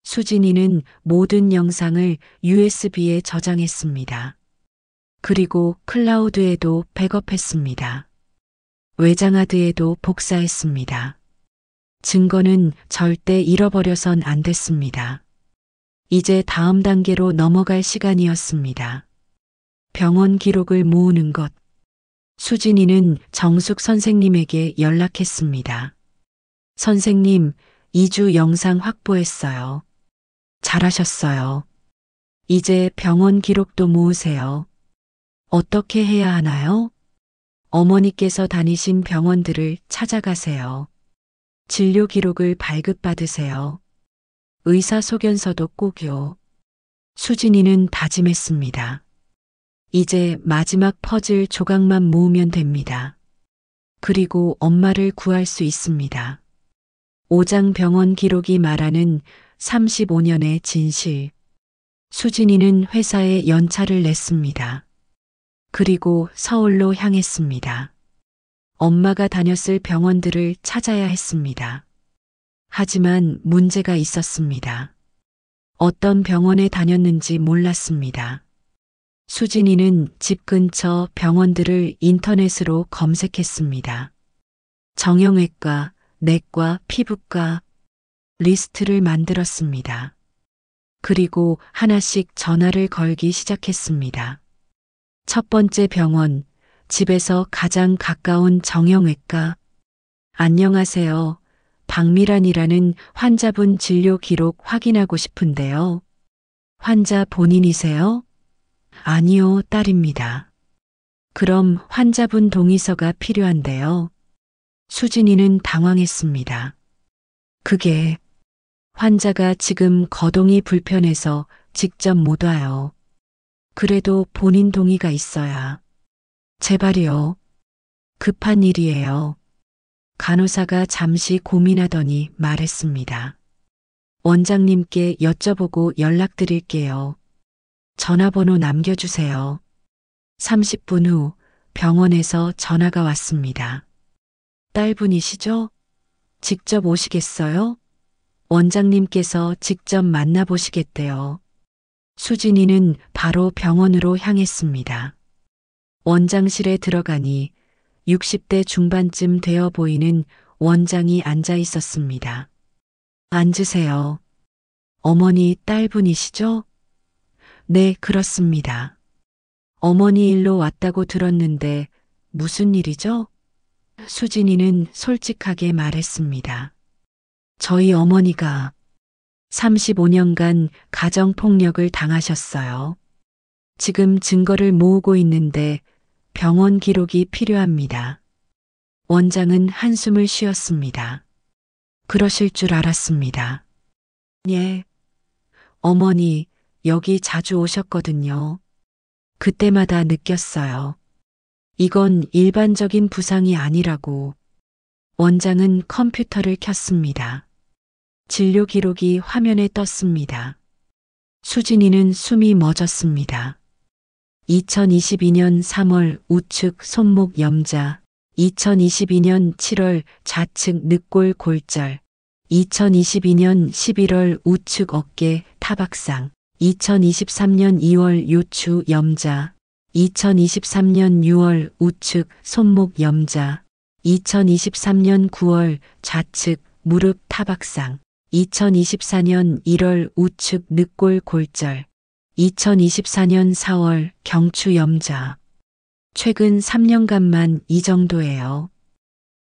수진이는 모든 영상을 USB에 저장했습니다. 그리고 클라우드에도 백업했습니다. 외장하드에도 복사했습니다. 증거는 절대 잃어버려선 안 됐습니다. 이제 다음 단계로 넘어갈 시간이었습니다. 병원 기록을 모으는 것. 수진이는 정숙 선생님에게 연락했습니다. 선생님, 2주 영상 확보했어요. 잘하셨어요. 이제 병원 기록도 모으세요. 어떻게 해야 하나요? 어머니께서 다니신 병원들을 찾아가세요. 진료 기록을 발급받으세요. 의사소견서도 꼭요. 수진이는 다짐했습니다. 이제 마지막 퍼즐 조각만 모으면 됩니다. 그리고 엄마를 구할 수 있습니다. 오장 병원 기록이 말하는 35년의 진실. 수진이는 회사에 연차를 냈습니다. 그리고 서울로 향했습니다. 엄마가 다녔을 병원들을 찾아야 했습니다. 하지만 문제가 있었습니다. 어떤 병원에 다녔는지 몰랐습니다. 수진이는 집 근처 병원들을 인터넷으로 검색했습니다. 정형외과, 내과, 피부과 리스트를 만들었습니다. 그리고 하나씩 전화를 걸기 시작했습니다. 첫 번째 병원, 집에서 가장 가까운 정형외과. 안녕하세요. 박미란이라는 환자분 진료 기록 확인하고 싶은데요. 환자 본인이세요? 아니요, 딸입니다. 그럼 환자분 동의서가 필요한데요. 수진이는 당황했습니다. 그게 환자가 지금 거동이 불편해서 직접 못 와요. 그래도 본인 동의가 있어야. 제발이요. 급한 일이에요. 간호사가 잠시 고민하더니 말했습니다. 원장님께 여쭤보고 연락드릴게요. 전화번호 남겨주세요. 30분 후 병원에서 전화가 왔습니다. 딸분이시죠? 직접 오시겠어요? 원장님께서 직접 만나보시겠대요. 수진이는 바로 병원으로 향했습니다. 원장실에 들어가니 60대 중반쯤 되어 보이는 원장이 앉아 있었습니다. 앉으세요. 어머니 딸분이시죠? 네, 그렇습니다. 어머니 일로 왔다고 들었는데 무슨 일이죠? 수진이는 솔직하게 말했습니다. 저희 어머니가 35년간 가정폭력을 당하셨어요. 지금 증거를 모으고 있는데 병원 기록이 필요합니다. 원장은 한숨을 쉬었습니다. 그러실 줄 알았습니다. 예. 어머니, 여기 자주 오셨거든요. 그때마다 느꼈어요. 이건 일반적인 부상이 아니라고. 원장은 컴퓨터를 켰습니다. 진료 기록이 화면에 떴습니다. 수진이는 숨이 멎었습니다. 2022년 3월 우측 손목 염자, 2022년 7월 좌측 늑골 골절, 2022년 11월 우측 어깨 타박상, 2023년 2월 요추 염자, 2023년 6월 우측 손목 염자, 2023년 9월 좌측 무릎 타박상, 2024년 1월 우측 늑골 골절, 2024년 4월 경추 염자. 최근 3년간만 이 정도예요.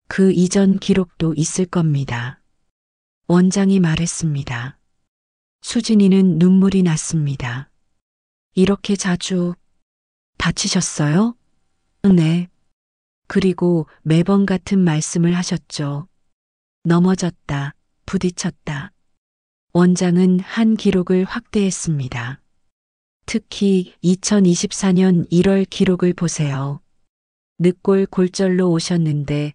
그 이전 기록도 있을 겁니다. 원장이 말했습니다. 수진이는 눈물이 났습니다. 이렇게 자주 다치셨어요? 네. 그리고 매번 같은 말씀을 하셨죠. 넘어졌다, 부딪혔다. 원장은 한 기록을 확대했습니다. 특히 2024년 1월 기록을 보세요. 늑골 골절로 오셨는데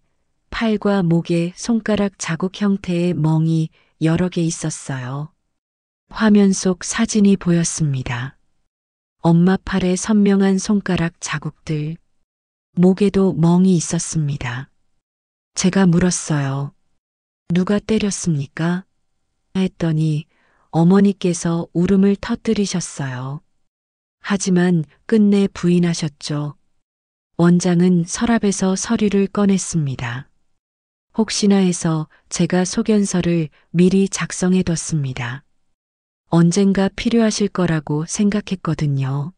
팔과 목에 손가락 자국 형태의 멍이 여러 개 있었어요. 화면 속 사진이 보였습니다. 엄마 팔에 선명한 손가락 자국들, 목에도 멍이 있었습니다. 제가 물었어요. 누가 때렸습니까? 했더니 어머니께서 울음을 터뜨리셨어요. 하지만 끝내 부인하셨죠. 원장은 서랍에서 서류를 꺼냈습니다. 혹시나 해서 제가 소견서를 미리 작성해뒀습니다. 언젠가 필요하실 거라고 생각했거든요.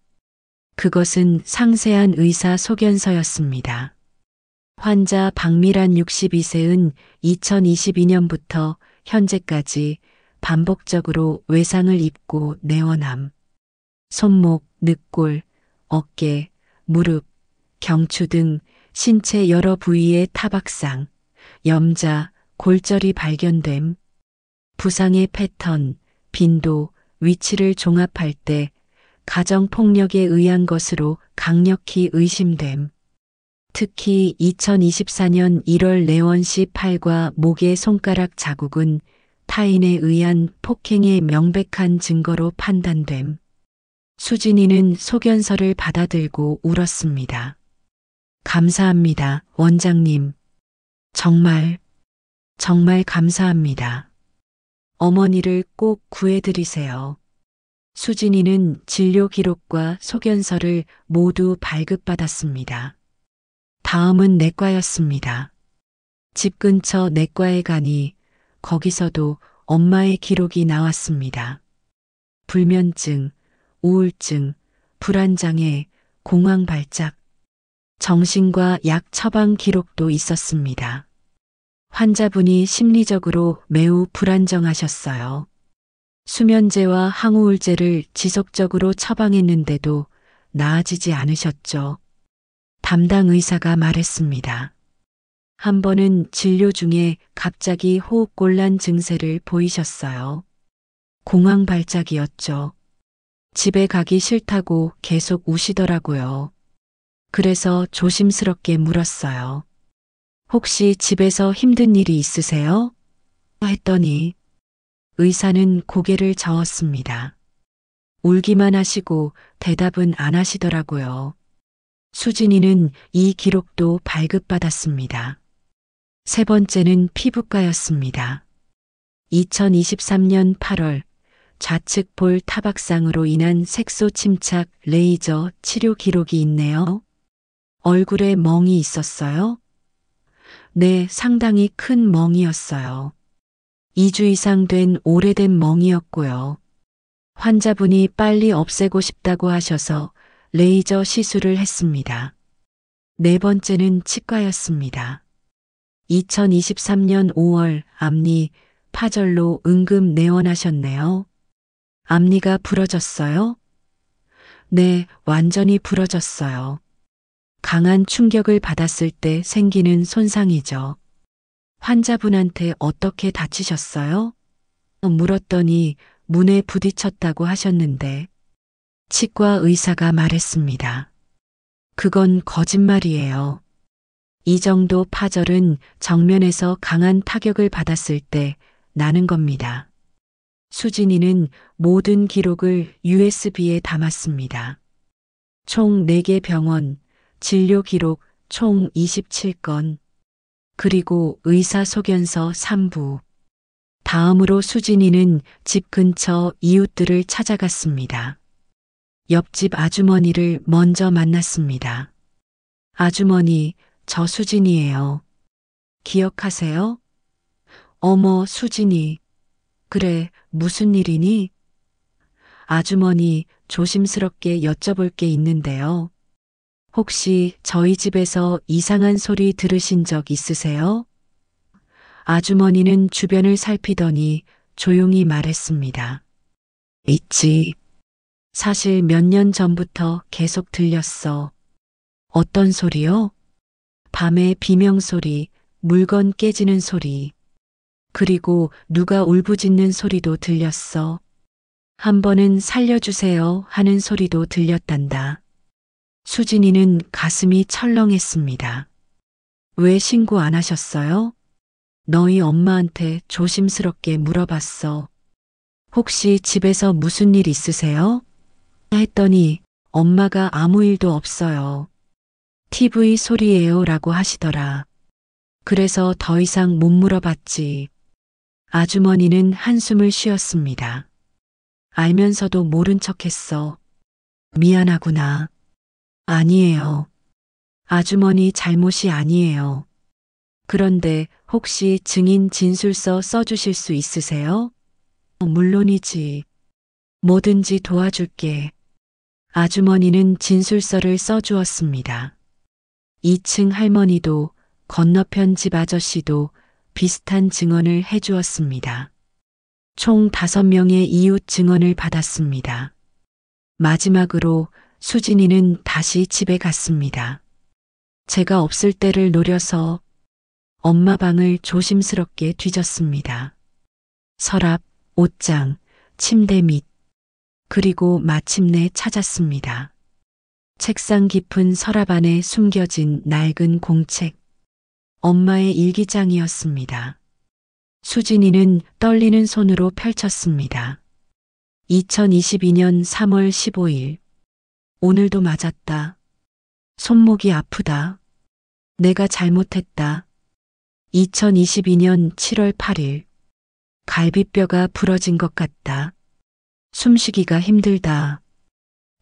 그것은 상세한 의사 소견서였습니다. 환자 박미란 62세은 2022년부터 현재까지 반복적으로 외상을 입고 내원함. 손목, 늑골, 어깨, 무릎, 경추 등 신체 여러 부위의 타박상, 염자, 골절이 발견됨. 부상의 패턴, 빈도, 위치를 종합할 때 가정폭력에 의한 것으로 강력히 의심됨. 특히 2024년 1월 내원 시 팔과 목의 손가락 자국은 타인에 의한 폭행의 명백한 증거로 판단됨. 수진이는 소견서를 받아들고 울었습니다. 감사합니다, 원장님. 정말 감사합니다. 어머니를 꼭 구해드리세요. 수진이는 진료 기록과 소견서를 모두 발급받았습니다. 다음은 내과였습니다. 집 근처 내과에 가니 거기서도 엄마의 기록이 나왔습니다. 불면증, 우울증, 불안장애, 공황 발작, 정신과 약 처방 기록도 있었습니다. 환자분이 심리적으로 매우 불안정하셨어요. 수면제와 항우울제를 지속적으로 처방했는데도 나아지지 않으셨죠. 담당 의사가 말했습니다. 한 번은 진료 중에 갑자기 호흡곤란 증세를 보이셨어요. 공황 발작이었죠. 집에 가기 싫다고 계속 우시더라고요. 그래서 조심스럽게 물었어요. 혹시 집에서 힘든 일이 있으세요? 했더니 의사는 고개를 저었습니다. 울기만 하시고 대답은 안 하시더라고요. 수진이는 이 기록도 발급받았습니다. 세 번째는 피부과였습니다. 2023년 8월 좌측 볼 타박상으로 인한 색소 침착 레이저 치료 기록이 있네요. 얼굴에 멍이 있었어요? 네, 상당히 큰 멍이었어요. 2주 이상 된 오래된 멍이었고요. 환자분이 빨리 없애고 싶다고 하셔서 레이저 시술을 했습니다. 네 번째는 치과였습니다. 2023년 5월 앞니 파절로 응급 내원하셨네요. 앞니가 부러졌어요? 네, 완전히 부러졌어요. 강한 충격을 받았을 때 생기는 손상이죠. 환자분한테 어떻게 다치셨어요? 물었더니 문에 부딪혔다고 하셨는데 치과 의사가 말했습니다. 그건 거짓말이에요. 이 정도 파절은 정면에서 강한 타격을 받았을 때 나는 겁니다. 수진이는 모든 기록을 USB에 담았습니다. 총 4개 병원, 진료 기록 총 27건, 그리고 의사 소견서 3부. 다음으로 수진이는 집 근처 이웃들을 찾아갔습니다. 옆집 아주머니를 먼저 만났습니다. 아주머니, 저 수진이에요. 기억하세요? 어머, 수진이. 그래, 무슨 일이니? 아주머니, 조심스럽게 여쭤볼 게 있는데요. 혹시 저희 집에서 이상한 소리 들으신 적 있으세요? 아주머니는 주변을 살피더니 조용히 말했습니다. 있지. 사실 몇 년 전부터 계속 들렸어. 어떤 소리요? 밤에 비명소리, 물건 깨지는 소리, 그리고 누가 울부짖는 소리도 들렸어. 한 번은 살려주세요 하는 소리도 들렸단다. 수진이는 가슴이 철렁했습니다. 왜 신고 안 하셨어요? 너희 엄마한테 조심스럽게 물어봤어. 혹시 집에서 무슨 일 있으세요? 했더니 엄마가 아무 일도 없어요. TV 소리예요 라고 하시더라. 그래서 더 이상 못 물어봤지. 아주머니는 한숨을 쉬었습니다. 알면서도 모른 척했어. 미안하구나. 아니에요. 아주머니 잘못이 아니에요. 그런데 혹시 증인 진술서 써주실 수 있으세요? 물론이지. 뭐든지 도와줄게. 아주머니는 진술서를 써주었습니다. 2층 할머니도 건너편 집 아저씨도 비슷한 증언을 해주었습니다. 총 5명의 이웃 증언을 받았습니다. 마지막으로 수진이는 다시 집에 갔습니다. 제가 없을 때를 노려서 엄마 방을 조심스럽게 뒤졌습니다. 서랍, 옷장, 침대 밑, 그리고 마침내 찾았습니다. 책상 깊은 서랍 안에 숨겨진 낡은 공책, 엄마의 일기장이었습니다. 수진이는 떨리는 손으로 펼쳤습니다. 2022년 3월 15일. 오늘도 맞았다. 손목이 아프다. 내가 잘못했다. 2022년 7월 8일. 갈비뼈가 부러진 것 같다. 숨쉬기가 힘들다.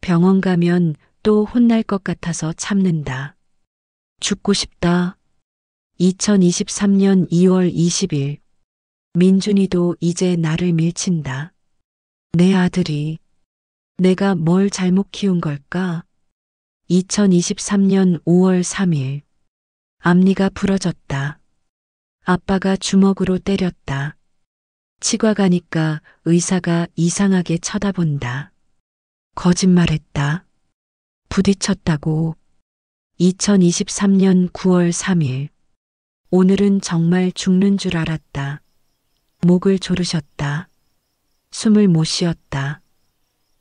병원 가면 또 혼날 것 같아서 참는다. 죽고 싶다. 2023년 2월 20일. 민준이도 이제 나를 밀친다. 내 아들이 내가 뭘 잘못 키운 걸까? 2023년 5월 3일. 앞니가 부러졌다. 아빠가 주먹으로 때렸다. 치과 가니까 의사가 이상하게 쳐다본다. 거짓말했다. 부딪혔다고. 2023년 9월 3일. 오늘은 정말 죽는 줄 알았다. 목을 조르셨다. 숨을 못 쉬었다.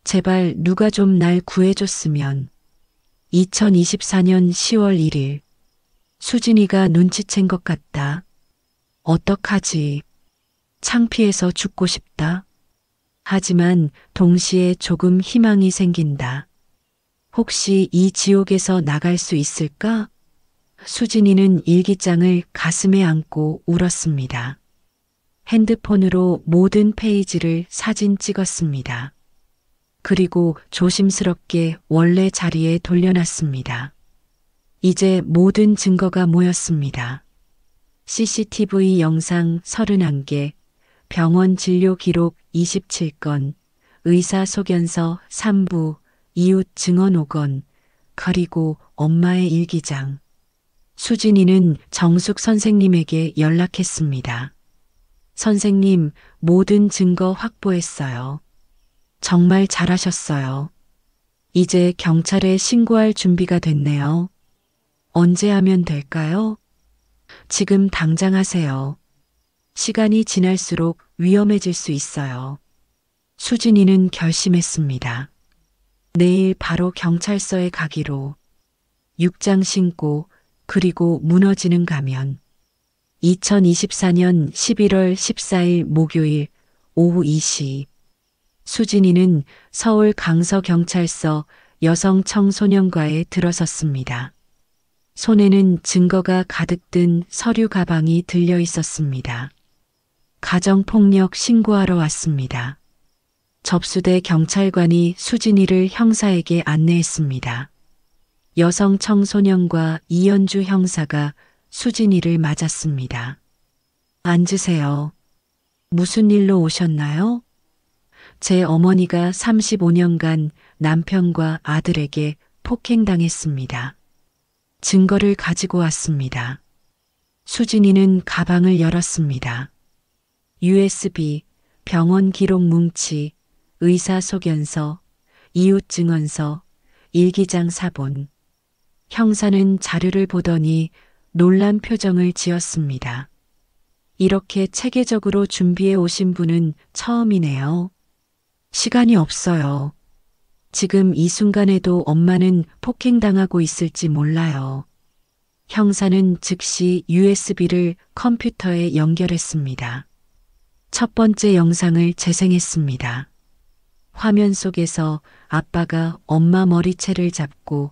제발 누가 좀 날 구해줬으면. 2024년 10월 1일. 수진이가 눈치챈 것 같다. 어떡하지? 창피해서 죽고 싶다. 하지만 동시에 조금 희망이 생긴다. 혹시 이 지옥에서 나갈 수 있을까? 수진이는 일기장을 가슴에 안고 울었습니다. 핸드폰으로 모든 페이지를 사진 찍었습니다. 그리고 조심스럽게 원래 자리에 돌려놨습니다. 이제 모든 증거가 모였습니다. CCTV 영상 31개, 병원 진료 기록 27건, 의사 소견서 3부, 이웃 증언 5건, 그리고 엄마의 일기장. 수진이는 정숙 선생님에게 연락했습니다. 선생님, 모든 증거 확보했어요. 정말 잘하셨어요. 이제 경찰에 신고할 준비가 됐네요. 언제 하면 될까요? 지금 당장 하세요. 시간이 지날수록 위험해질 수 있어요. 수진이는 결심했습니다. 내일 바로 경찰서에 가기로. 육장 신고, 그리고 무너지는 가면. 2024년 11월 14일 목요일 오후 2시. 수진이는 서울 강서경찰서 여성청소년과에 들어섰습니다. 손에는 증거가 가득 든 서류 가방이 들려 있었습니다. 가정폭력 신고하러 왔습니다. 접수대 경찰관이 수진이를 형사에게 안내했습니다. 여성청소년과 이연주 형사가 수진이를 맞았습니다. 앉으세요. 무슨 일로 오셨나요? 제 어머니가 35년간 남편과 아들에게 폭행당했습니다. 증거를 가지고 왔습니다. 수진이는 가방을 열었습니다. USB, 병원 기록 뭉치, 의사 소견서, 이웃 증언서, 일기장 사본. 형사는 자료를 보더니 놀란 표정을 지었습니다. 이렇게 체계적으로 준비해 오신 분은 처음이네요. 시간이 없어요. 지금 이 순간에도 엄마는 폭행당하고 있을지 몰라요. 형사는 즉시 USB를 컴퓨터에 연결했습니다. 첫 번째 영상을 재생했습니다. 화면 속에서 아빠가 엄마 머리채를 잡고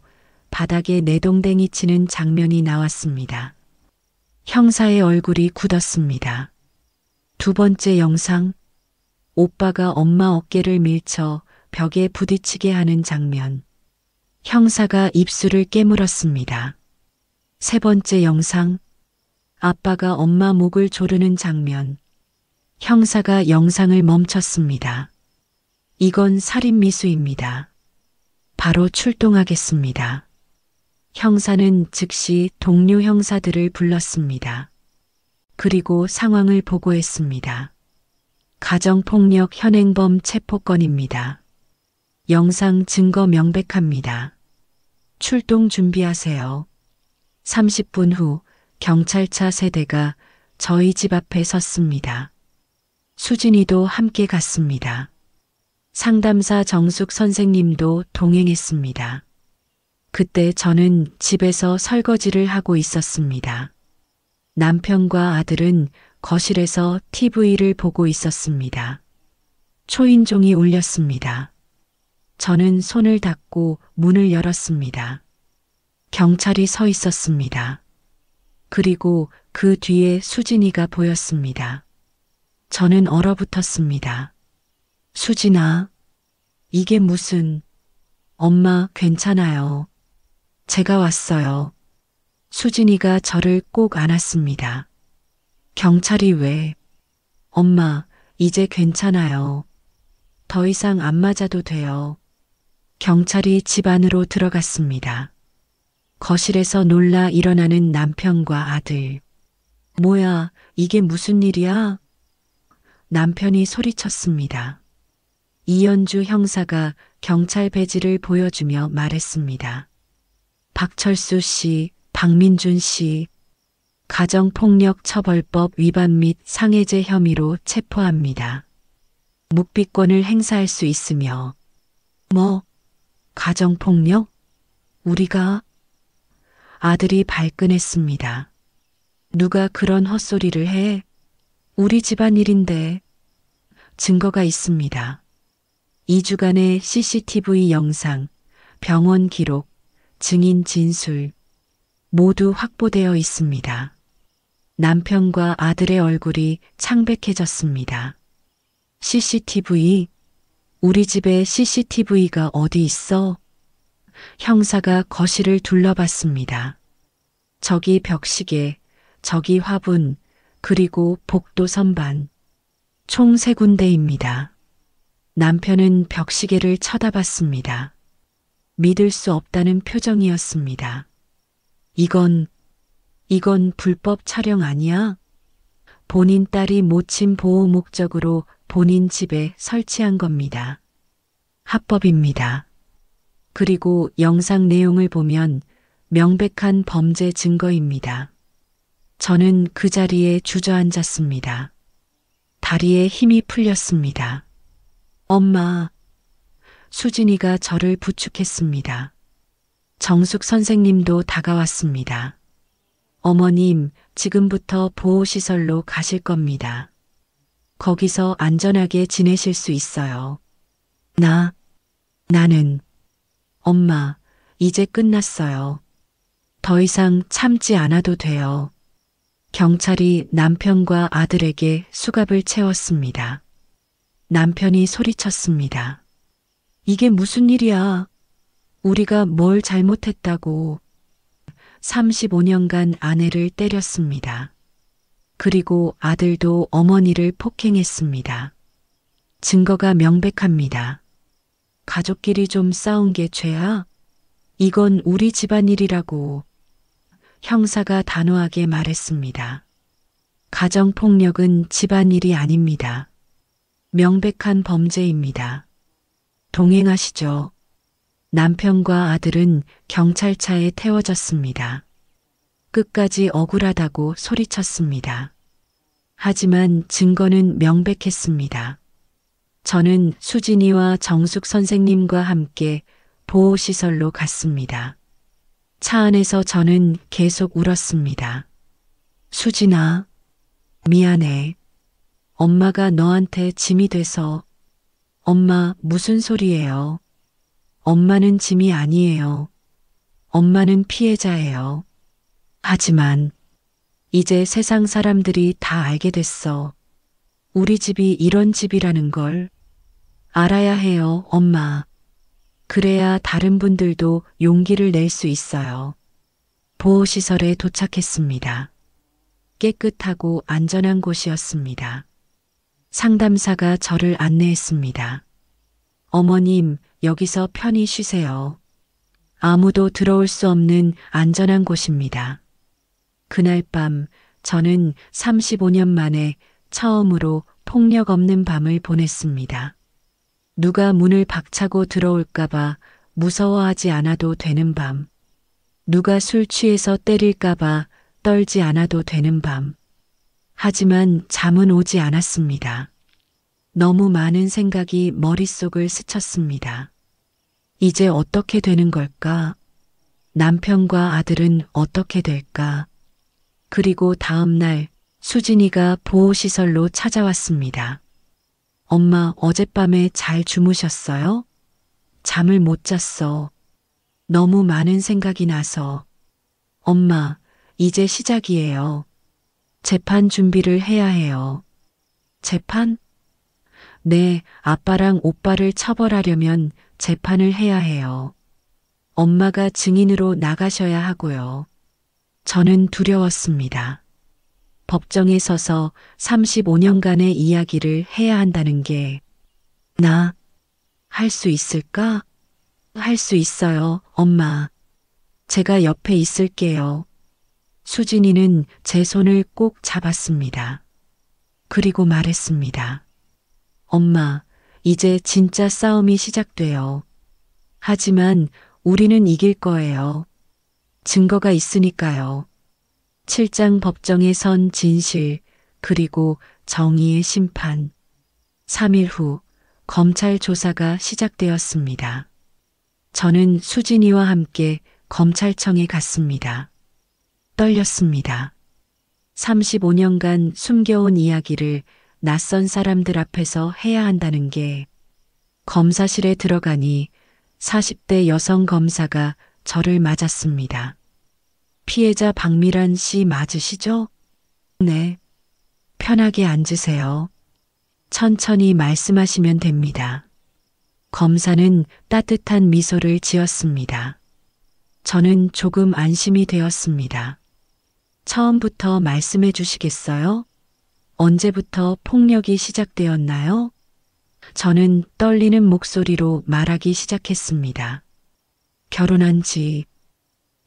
바닥에 내동댕이 치는 장면이 나왔습니다. 형사의 얼굴이 굳었습니다. 두 번째 영상, 오빠가 엄마 어깨를 밀쳐 벽에 부딪히게 하는 장면. 형사가 입술을 깨물었습니다. 세 번째 영상. 아빠가 엄마 목을 조르는 장면. 형사가 영상을 멈췄습니다. 이건 살인미수입니다. 바로 출동하겠습니다. 형사는 즉시 동료 형사들을 불렀습니다. 그리고 상황을 보고했습니다. 가정폭력 현행범 체포건입니다. 영상 증거 명백합니다. 출동 준비하세요. 30분 후 경찰차 세대가 저희 집 앞에 섰습니다. 수진이도 함께 갔습니다. 상담사 정숙 선생님도 동행했습니다. 그때 저는 집에서 설거지를 하고 있었습니다. 남편과 아들은 거실에서 TV를 보고 있었습니다. 초인종이 울렸습니다. 저는 손을 닦고 문을 열었습니다. 경찰이 서 있었습니다. 그리고 그 뒤에 수진이가 보였습니다. 저는 얼어붙었습니다. 수진아, 이게 무슨... 엄마, 괜찮아요. 제가 왔어요. 수진이가 저를 꼭 안았습니다. 경찰이 왜? 엄마, 이제 괜찮아요. 더 이상 안 맞아도 돼요. 경찰이 집 안으로 들어갔습니다. 거실에서 놀라 일어나는 남편과 아들. 뭐야, 이게 무슨 일이야? 남편이 소리쳤습니다. 이연주 형사가 경찰 배지를 보여주며 말했습니다. 박철수 씨, 박민준 씨, 가정폭력처벌법 위반 및 상해죄 혐의로 체포합니다. 묵비권을 행사할 수 있으며. 뭐? 가정폭력? 우리가? 아들이 발끈했습니다. 누가 그런 헛소리를 해? 우리 집안 일인데. 증거가 있습니다. 2주간의 CCTV 영상, 병원 기록, 증인 진술 모두 확보되어 있습니다. 남편과 아들의 얼굴이 창백해졌습니다. CCTV? 우리 집에 CCTV가 어디 있어? 형사가 거실을 둘러봤습니다. 저기 벽시계, 저기 화분, 그리고 복도 선반. 총 3군데입니다. 남편은 벽시계를 쳐다봤습니다. 믿을 수 없다는 표정이었습니다. 이건 불법 촬영 아니야? 본인 딸이 모친 보호 목적으로 본인 집에 설치한 겁니다. 합법입니다. 그리고 영상 내용을 보면 명백한 범죄 증거입니다. 저는 그 자리에 주저앉았습니다. 다리에 힘이 풀렸습니다. 엄마. 수진이가 저를 부축했습니다. 정숙 선생님도 다가왔습니다. 어머님, 지금부터 보호시설로 가실 겁니다. 거기서 안전하게 지내실 수 있어요. 나는, 엄마, 이제 끝났어요. 더 이상 참지 않아도 돼요. 경찰이 남편과 아들에게 수갑을 채웠습니다. 남편이 소리쳤습니다. 이게 무슨 일이야? 우리가 뭘 잘못했다고. 35년간 아내를 때렸습니다. 그리고 아들도 어머니를 폭행했습니다. 증거가 명백합니다. 가족끼리 좀 싸운 게 죄야? 이건 우리 집안일이라고. 형사가 단호하게 말했습니다. 가정폭력은 집안일이 아닙니다. 명백한 범죄입니다. 동행하시죠. 남편과 아들은 경찰차에 태워졌습니다. 끝까지 억울하다고 소리쳤습니다. 하지만 증거는 명백했습니다. 저는 수진이와 정숙 선생님과 함께 보호시설로 갔습니다. 차 안에서 저는 계속 울었습니다. 수진아, 미안해. 엄마가 너한테 짐이 돼서. 엄마, 무슨 소리예요? 엄마는 짐이 아니에요. 엄마는 피해자예요. 하지만 이제 세상 사람들이 다 알게 됐어. 우리 집이 이런 집이라는 걸 알아야 해요, 엄마. 그래야 다른 분들도 용기를 낼 수 있어요. 보호시설에 도착했습니다. 깨끗하고 안전한 곳이었습니다. 상담사가 저를 안내했습니다. 어머님, 여기서 편히 쉬세요. 아무도 들어올 수 없는 안전한 곳입니다. 그날 밤 저는 35년 만에 처음으로 폭력 없는 밤을 보냈습니다. 누가 문을 박차고 들어올까봐 무서워하지 않아도 되는 밤. 누가 술 취해서 때릴까봐 떨지 않아도 되는 밤. 하지만 잠은 오지 않았습니다. 너무 많은 생각이 머릿속을 스쳤습니다. 이제 어떻게 되는 걸까? 남편과 아들은 어떻게 될까? 그리고 다음 날 수진이가 보호시설로 찾아왔습니다. 엄마, 어젯밤에 잘 주무셨어요? 잠을 못 잤어. 너무 많은 생각이 나서. 엄마, 이제 시작이에요. 재판 준비를 해야 해요. 재판? 네, 아빠랑 오빠를 처벌하려면 재판을 해야 해요. 엄마가 증인으로 나가셔야 하고요. 저는 두려웠습니다. 법정에 서서 35년간의 이야기를 해야 한다는 게 나 할 수 있을까? 할 수 있어요, 엄마. 제가 옆에 있을게요. 수진이는 제 손을 꼭 잡았습니다. 그리고 말했습니다. 엄마, 이제 진짜 싸움이 시작돼요. 하지만 우리는 이길 거예요. 증거가 있으니까요. 7장 법정에 선 진실, 그리고 정의의 심판. 3일 후 검찰 조사가 시작되었습니다. 저는 수진이와 함께 검찰청에 갔습니다. 떨렸습니다. 35년간 숨겨온 이야기를 낯선 사람들 앞에서 해야 한다는 게 검사실에 들어가니 40대 여성 검사가 저를 맞았습니다. 피해자 박미란 씨 맞으시죠? 네. 편하게 앉으세요. 천천히 말씀하시면 됩니다. 검사는 따뜻한 미소를 지었습니다. 저는 조금 안심이 되었습니다. 처음부터 말씀해 주시겠어요? 언제부터 폭력이 시작되었나요? 저는 떨리는 목소리로 말하기 시작했습니다. 결혼한 지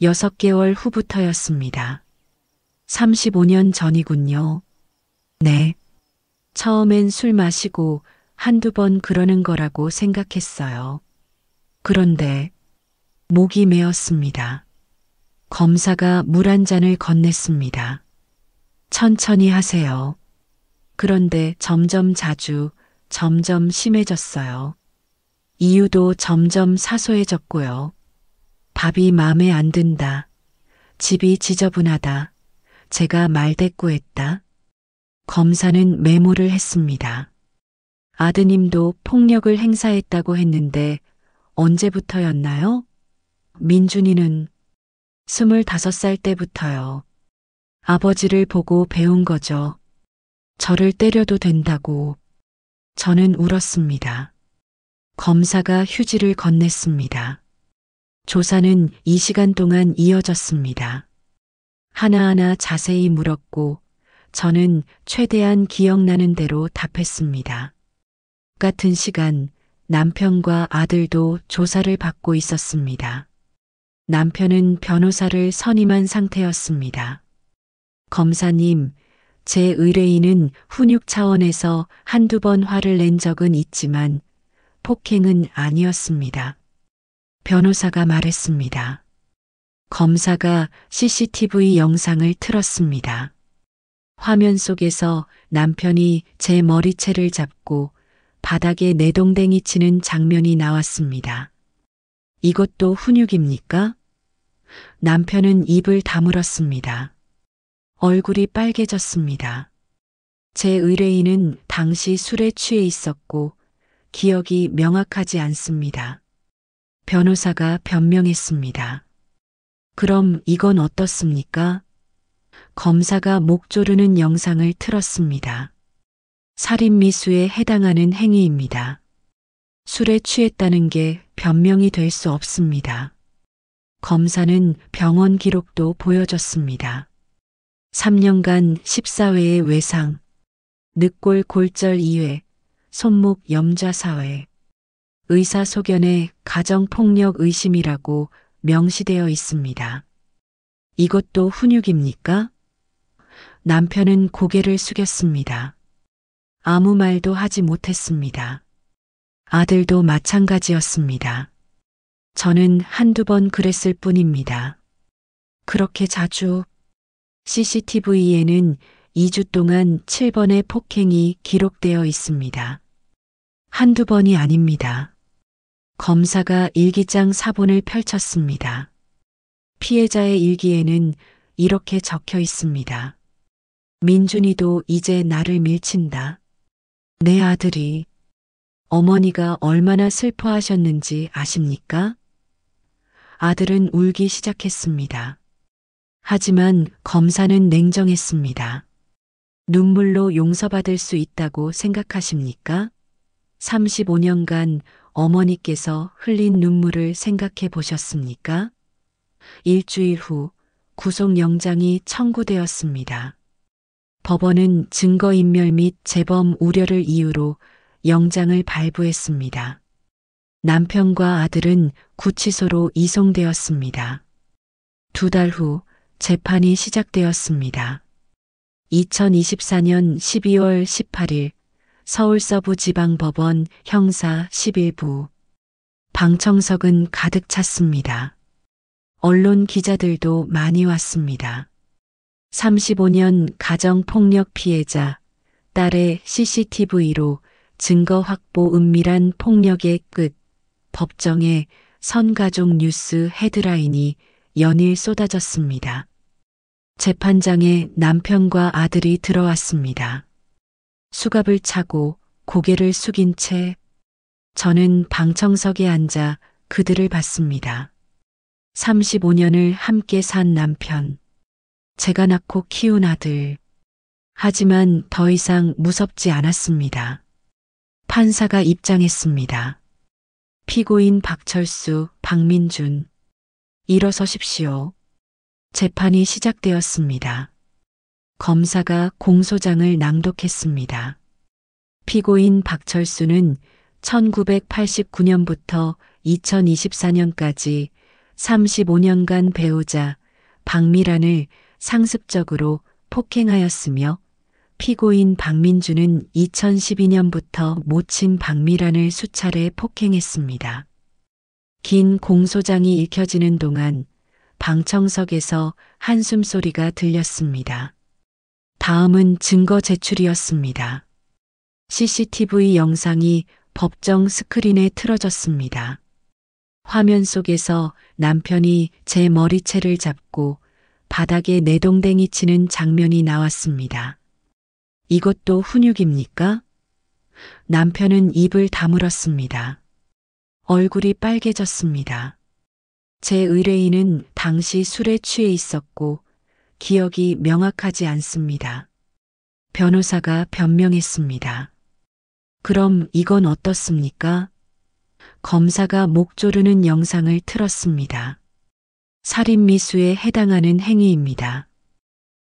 6개월 후부터였습니다. 35년 전이군요. 네. 처음엔 술 마시고 한두 번 그러는 거라고 생각했어요. 그런데 목이 메었습니다. 검사가 물 한 잔을 건넸습니다. 천천히 하세요. 그런데 점점 자주, 점점 심해졌어요. 이유도 점점 사소해졌고요. 밥이 마음에 안 든다. 집이 지저분하다. 제가 말대꾸했다. 검사는 메모를 했습니다. 아드님도 폭력을 행사했다고 했는데 언제부터였나요? 민준이는 25살 때부터요. 아버지를 보고 배운 거죠. 저를 때려도 된다고. 저는 울었습니다. 검사가 휴지를 건넸습니다. 조사는 2시간 동안 이어졌습니다. 하나하나 자세히 물었고 저는 최대한 기억나는 대로 답했습니다. 같은 시간 남편과 아들도 조사를 받고 있었습니다. 남편은 변호사를 선임한 상태였습니다. 검사님, 제 의뢰인은 훈육 차원에서 한두 번 화를 낸 적은 있지만 폭행은 아니었습니다. 변호사가 말했습니다. 검사가 CCTV 영상을 틀었습니다. 화면 속에서 남편이 제 머리채를 잡고 바닥에 내동댕이 치는 장면이 나왔습니다. 이것도 훈육입니까? 남편은 입을 다물었습니다. 얼굴이 빨개졌습니다. 제 의뢰인은 당시 술에 취해 있었고 기억이 명확하지 않습니다. 변호사가 변명했습니다. 그럼 이건 어떻습니까? 검사가 목 조르는 영상을 틀었습니다. 살인미수에 해당하는 행위입니다. 술에 취했다는 게 변명이 될 수 없습니다. 검사는 병원 기록도 보여줬습니다. 3년간 14회의 외상, 늑골 골절 2회, 손목 염좌 4회, 의사 소견에 가정폭력 의심이라고 명시되어 있습니다. 이것도 훈육입니까? 남편은 고개를 숙였습니다. 아무 말도 하지 못했습니다. 아들도 마찬가지였습니다. 저는 한두 번 그랬을 뿐입니다. 그렇게 자주 CCTV에는 2주 동안 7번의 폭행이 기록되어 있습니다. 한두 번이 아닙니다. 검사가 일기장 사본을 펼쳤습니다. 피해자의 일기에는 이렇게 적혀 있습니다. 민준이도 이제 나를 밀친다. 내 아들이 어머니가 얼마나 슬퍼하셨는지 아십니까? 아들은 울기 시작했습니다. 하지만 검사는 냉정했습니다. 눈물로 용서받을 수 있다고 생각하십니까? 35년간 어머니께서 흘린 눈물을 생각해 보셨습니까? 일주일 후 구속영장이 청구되었습니다. 법원은 증거인멸 및 재범 우려를 이유로 영장을 발부했습니다. 남편과 아들은 구치소로 이송되었습니다. 2달 후 재판이 시작되었습니다. 2024년 12월 18일 서울서부지방법원 형사 11부. 방청석은 가득 찼습니다. 언론 기자들도 많이 왔습니다. 35년 가정폭력 피해자, 딸의 CCTV로 증거 확보 은밀한 폭력의 끝, 법정에 선가족 뉴스 헤드라인이 연일 쏟아졌습니다. 재판장에 남편과 아들이 들어왔습니다. 수갑을 차고 고개를 숙인 채 저는 방청석에 앉아 그들을 봤습니다. 35년을 함께 산 남편, 제가 낳고 키운 아들. 하지만 더 이상 무섭지 않았습니다. 판사가 입장했습니다. 피고인 박철수, 박민준. 일어서십시오. 재판이 시작되었습니다. 검사가 공소장을 낭독했습니다. 피고인 박철수는 1989년부터 2024년까지 35년간 배우자 박미란을 상습적으로 폭행하였으며 피고인 박민주는 2012년부터 모친 박미란을 수차례 폭행했습니다. 긴 공소장이 읽혀지는 동안 방청석에서 한숨 소리가 들렸습니다. 다음은 증거 제출이었습니다. CCTV 영상이 법정 스크린에 틀어졌습니다. 화면 속에서 남편이 제 머리채를 잡고 바닥에 내동댕이 치는 장면이 나왔습니다. 이것도 훈육입니까? 남편은 입을 다물었습니다. 얼굴이 빨개졌습니다. 제 의뢰인은 당시 술에 취해 있었고 기억이 명확하지 않습니다. 변호사가 변명했습니다. 그럼 이건 어떻습니까? 검사가 목 조르는 영상을 틀었습니다. 살인미수에 해당하는 행위입니다.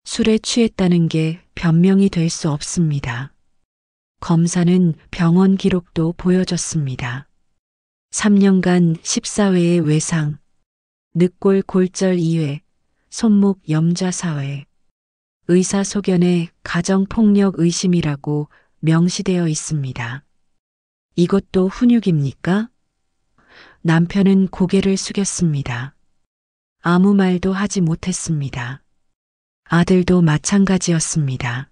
술에 취했다는 게 변명이 될 수 없습니다. 검사는 병원 기록도 보여줬습니다. 3년간 14회의 외상, 늑골 골절 2회, 손목 염좌 4회, 의사 소견에 가정폭력 의심이라고 명시되어 있습니다. 이것도 훈육입니까? 남편은 고개를 숙였습니다. 아무 말도 하지 못했습니다. 아들도 마찬가지였습니다.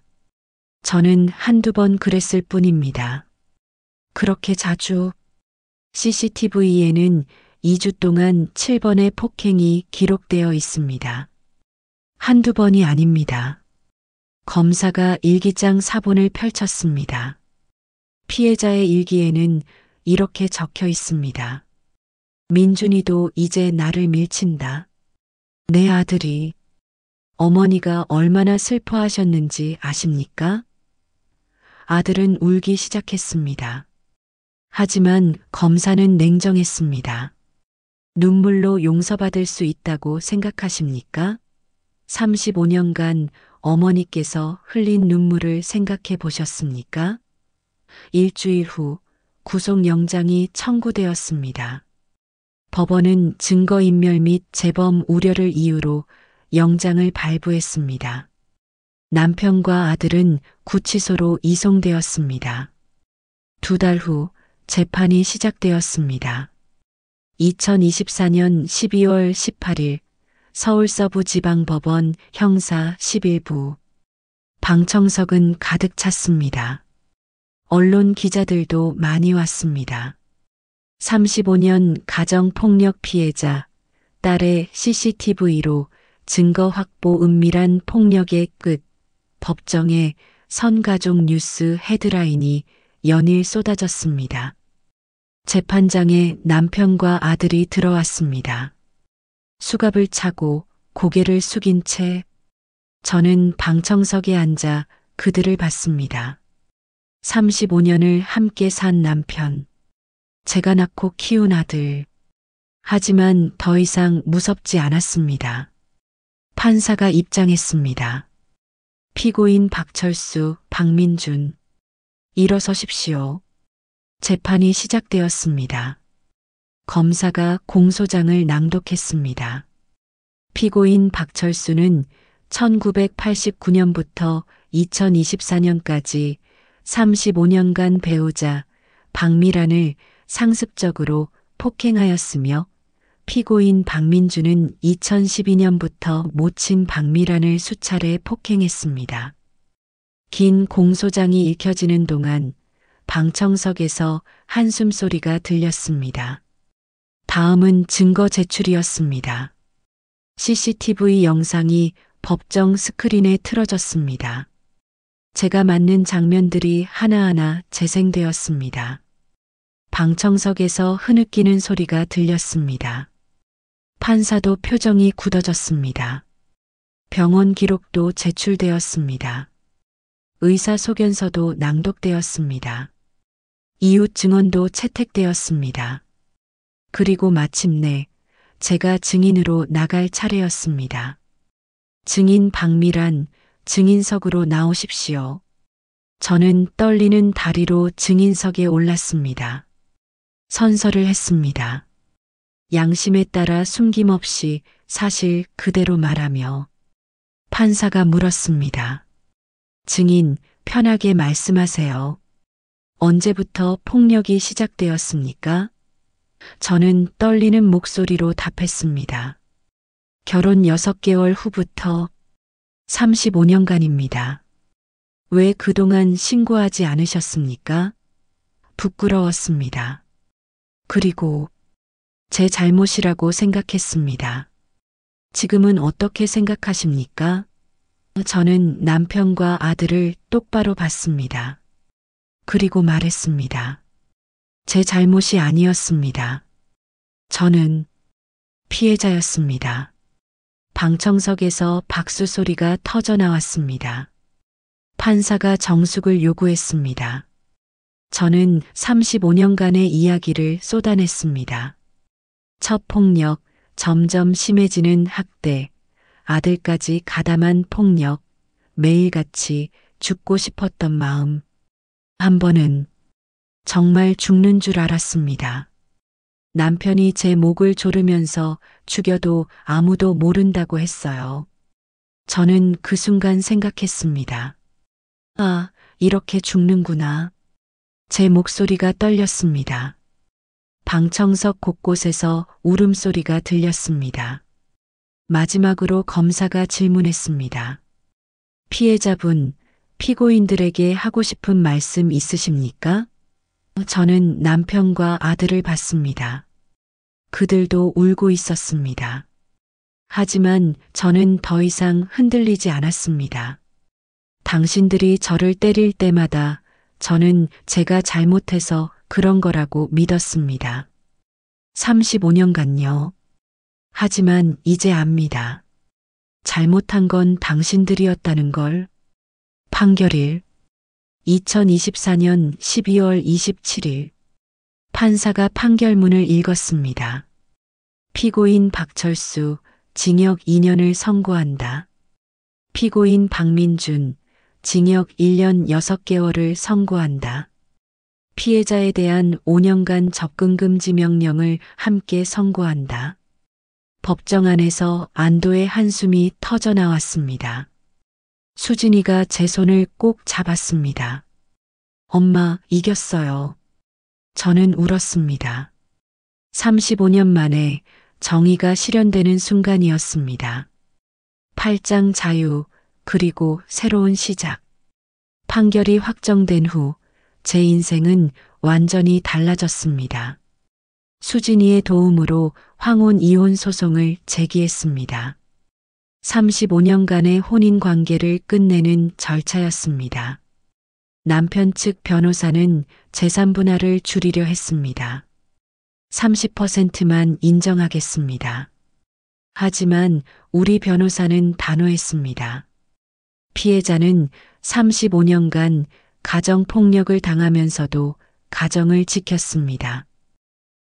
저는 한두 번 그랬을 뿐입니다. 그렇게 자주 CCTV에는 2주 동안 7번의 폭행이 기록되어 있습니다. 한두 번이 아닙니다. 검사가 일기장 사본을 펼쳤습니다. 피해자의 일기에는 이렇게 적혀 있습니다. 민준이도 이제 나를 밀친다. 내 아들이 어머니가 얼마나 슬퍼하셨는지 아십니까? 아들은 울기 시작했습니다. 하지만 검사는 냉정했습니다. 눈물로 용서받을 수 있다고 생각하십니까? 35년간 어머니께서 흘린 눈물을 생각해 보셨습니까? 일주일 후 구속영장이 청구되었습니다. 법원은 증거인멸 및 재범 우려를 이유로 영장을 발부했습니다. 남편과 아들은 구치소로 이송되었습니다. 2달 후 재판이 시작되었습니다. 2024년 12월 18일 서울서부지방법원 형사 11부. 방청석은 가득 찼습니다. 언론 기자들도 많이 왔습니다. 35년 가정폭력 피해자, 딸의 CCTV로 증거 확보 은밀한 폭력의 끝, 법정에 선가족 뉴스 헤드라인이 연일 쏟아졌습니다. 재판장에 남편과 아들이 들어왔습니다. 수갑을 차고 고개를 숙인 채 저는 방청석에 앉아 그들을 봤습니다. 35년을 함께 산 남편, 제가 낳고 키운 아들. 하지만 더 이상 무섭지 않았습니다. 판사가 입장했습니다. 피고인 박철수, 박민준, 일어서십시오. 재판이 시작되었습니다. 검사가 공소장을 낭독했습니다. 피고인 박철수는 1989년부터 2024년까지 35년간 배우자 박미란을 상습적으로 폭행하였으며 피고인 박민주는 2012년부터 모친 박미란을 수차례 폭행했습니다. 긴 공소장이 읽혀지는 동안 방청석에서 한숨 소리가 들렸습니다. 다음은 증거 제출이었습니다. CCTV 영상이 법정 스크린에 틀어졌습니다. 제가 맡는 장면들이 하나하나 재생되었습니다. 방청석에서 흐느끼는 소리가 들렸습니다. 판사도 표정이 굳어졌습니다. 병원 기록도 제출되었습니다. 의사소견서도 낭독되었습니다. 이웃 증언도 채택되었습니다. 그리고 마침내 제가 증인으로 나갈 차례였습니다. 증인 박미란, 증인석으로 나오십시오. 저는 떨리는 다리로 증인석에 올랐습니다. 선서를 했습니다. 양심에 따라 숨김없이 사실 그대로 말하며 판사가 물었습니다. 증인, 편하게 말씀하세요. 언제부터 폭력이 시작되었습니까? 저는 떨리는 목소리로 답했습니다. 결혼 6개월 후부터 35년간입니다. 왜 그동안 신고하지 않으셨습니까? 부끄러웠습니다. 그리고 제 잘못이라고 생각했습니다. 지금은 어떻게 생각하십니까? 저는 남편과 아들을 똑바로 봤습니다. 그리고 말했습니다. 제 잘못이 아니었습니다. 저는 피해자였습니다. 방청석에서 박수 소리가 터져 나왔습니다. 판사가 정숙을 요구했습니다. 저는 35년간의 이야기를 쏟아냈습니다. 첫 폭력, 점점 심해지는 학대, 아들까지 가담한 폭력, 매일같이 죽고 싶었던 마음. 한 번은 정말 죽는 줄 알았습니다. 남편이 제 목을 조르면서 죽여도 아무도 모른다고 했어요. 저는 그 순간 생각했습니다. 아, 이렇게 죽는구나. 제 목소리가 떨렸습니다. 방청석 곳곳에서 울음소리가 들렸습니다. 마지막으로 검사가 질문했습니다. 피해자분, 피고인들에게 하고 싶은 말씀 있으십니까? 저는 남편과 아들을 봤습니다. 그들도 울고 있었습니다. 하지만 저는 더 이상 흔들리지 않았습니다. 당신들이 저를 때릴 때마다 저는 제가 잘못해서 그런 거라고 믿었습니다. 35년간요. 하지만 이제 압니다. 잘못한 건 당신들이었다는 걸. 판결일 2024년 12월 27일 판사가 판결문을 읽었습니다. 피고인 박철수 징역 2년을 선고한다. 피고인 박민준 징역 1년 6개월을 선고한다. 피해자에 대한 5년간 접근금지 명령을 함께 선고한다. 법정 안에서 안도의 한숨이 터져나왔습니다. 수진이가 제 손을 꼭 잡았습니다. 엄마, 이겼어요. 저는 울었습니다. 35년 만에 정의가 실현되는 순간이었습니다. 팔짱 자유, 그리고 새로운 시작. 판결이 확정된 후 제 인생은 완전히 달라졌습니다. 수진이의 도움으로 황혼 이혼 소송을 제기했습니다. 35년간의 혼인 관계를 끝내는 절차였습니다. 남편 측 변호사는 재산 분할을 줄이려 했습니다. 30%만 인정하겠습니다. 하지만 우리 변호사는 단호했습니다. 피해자는 35년간 가정폭력을 당하면서도 가정을 지켰습니다.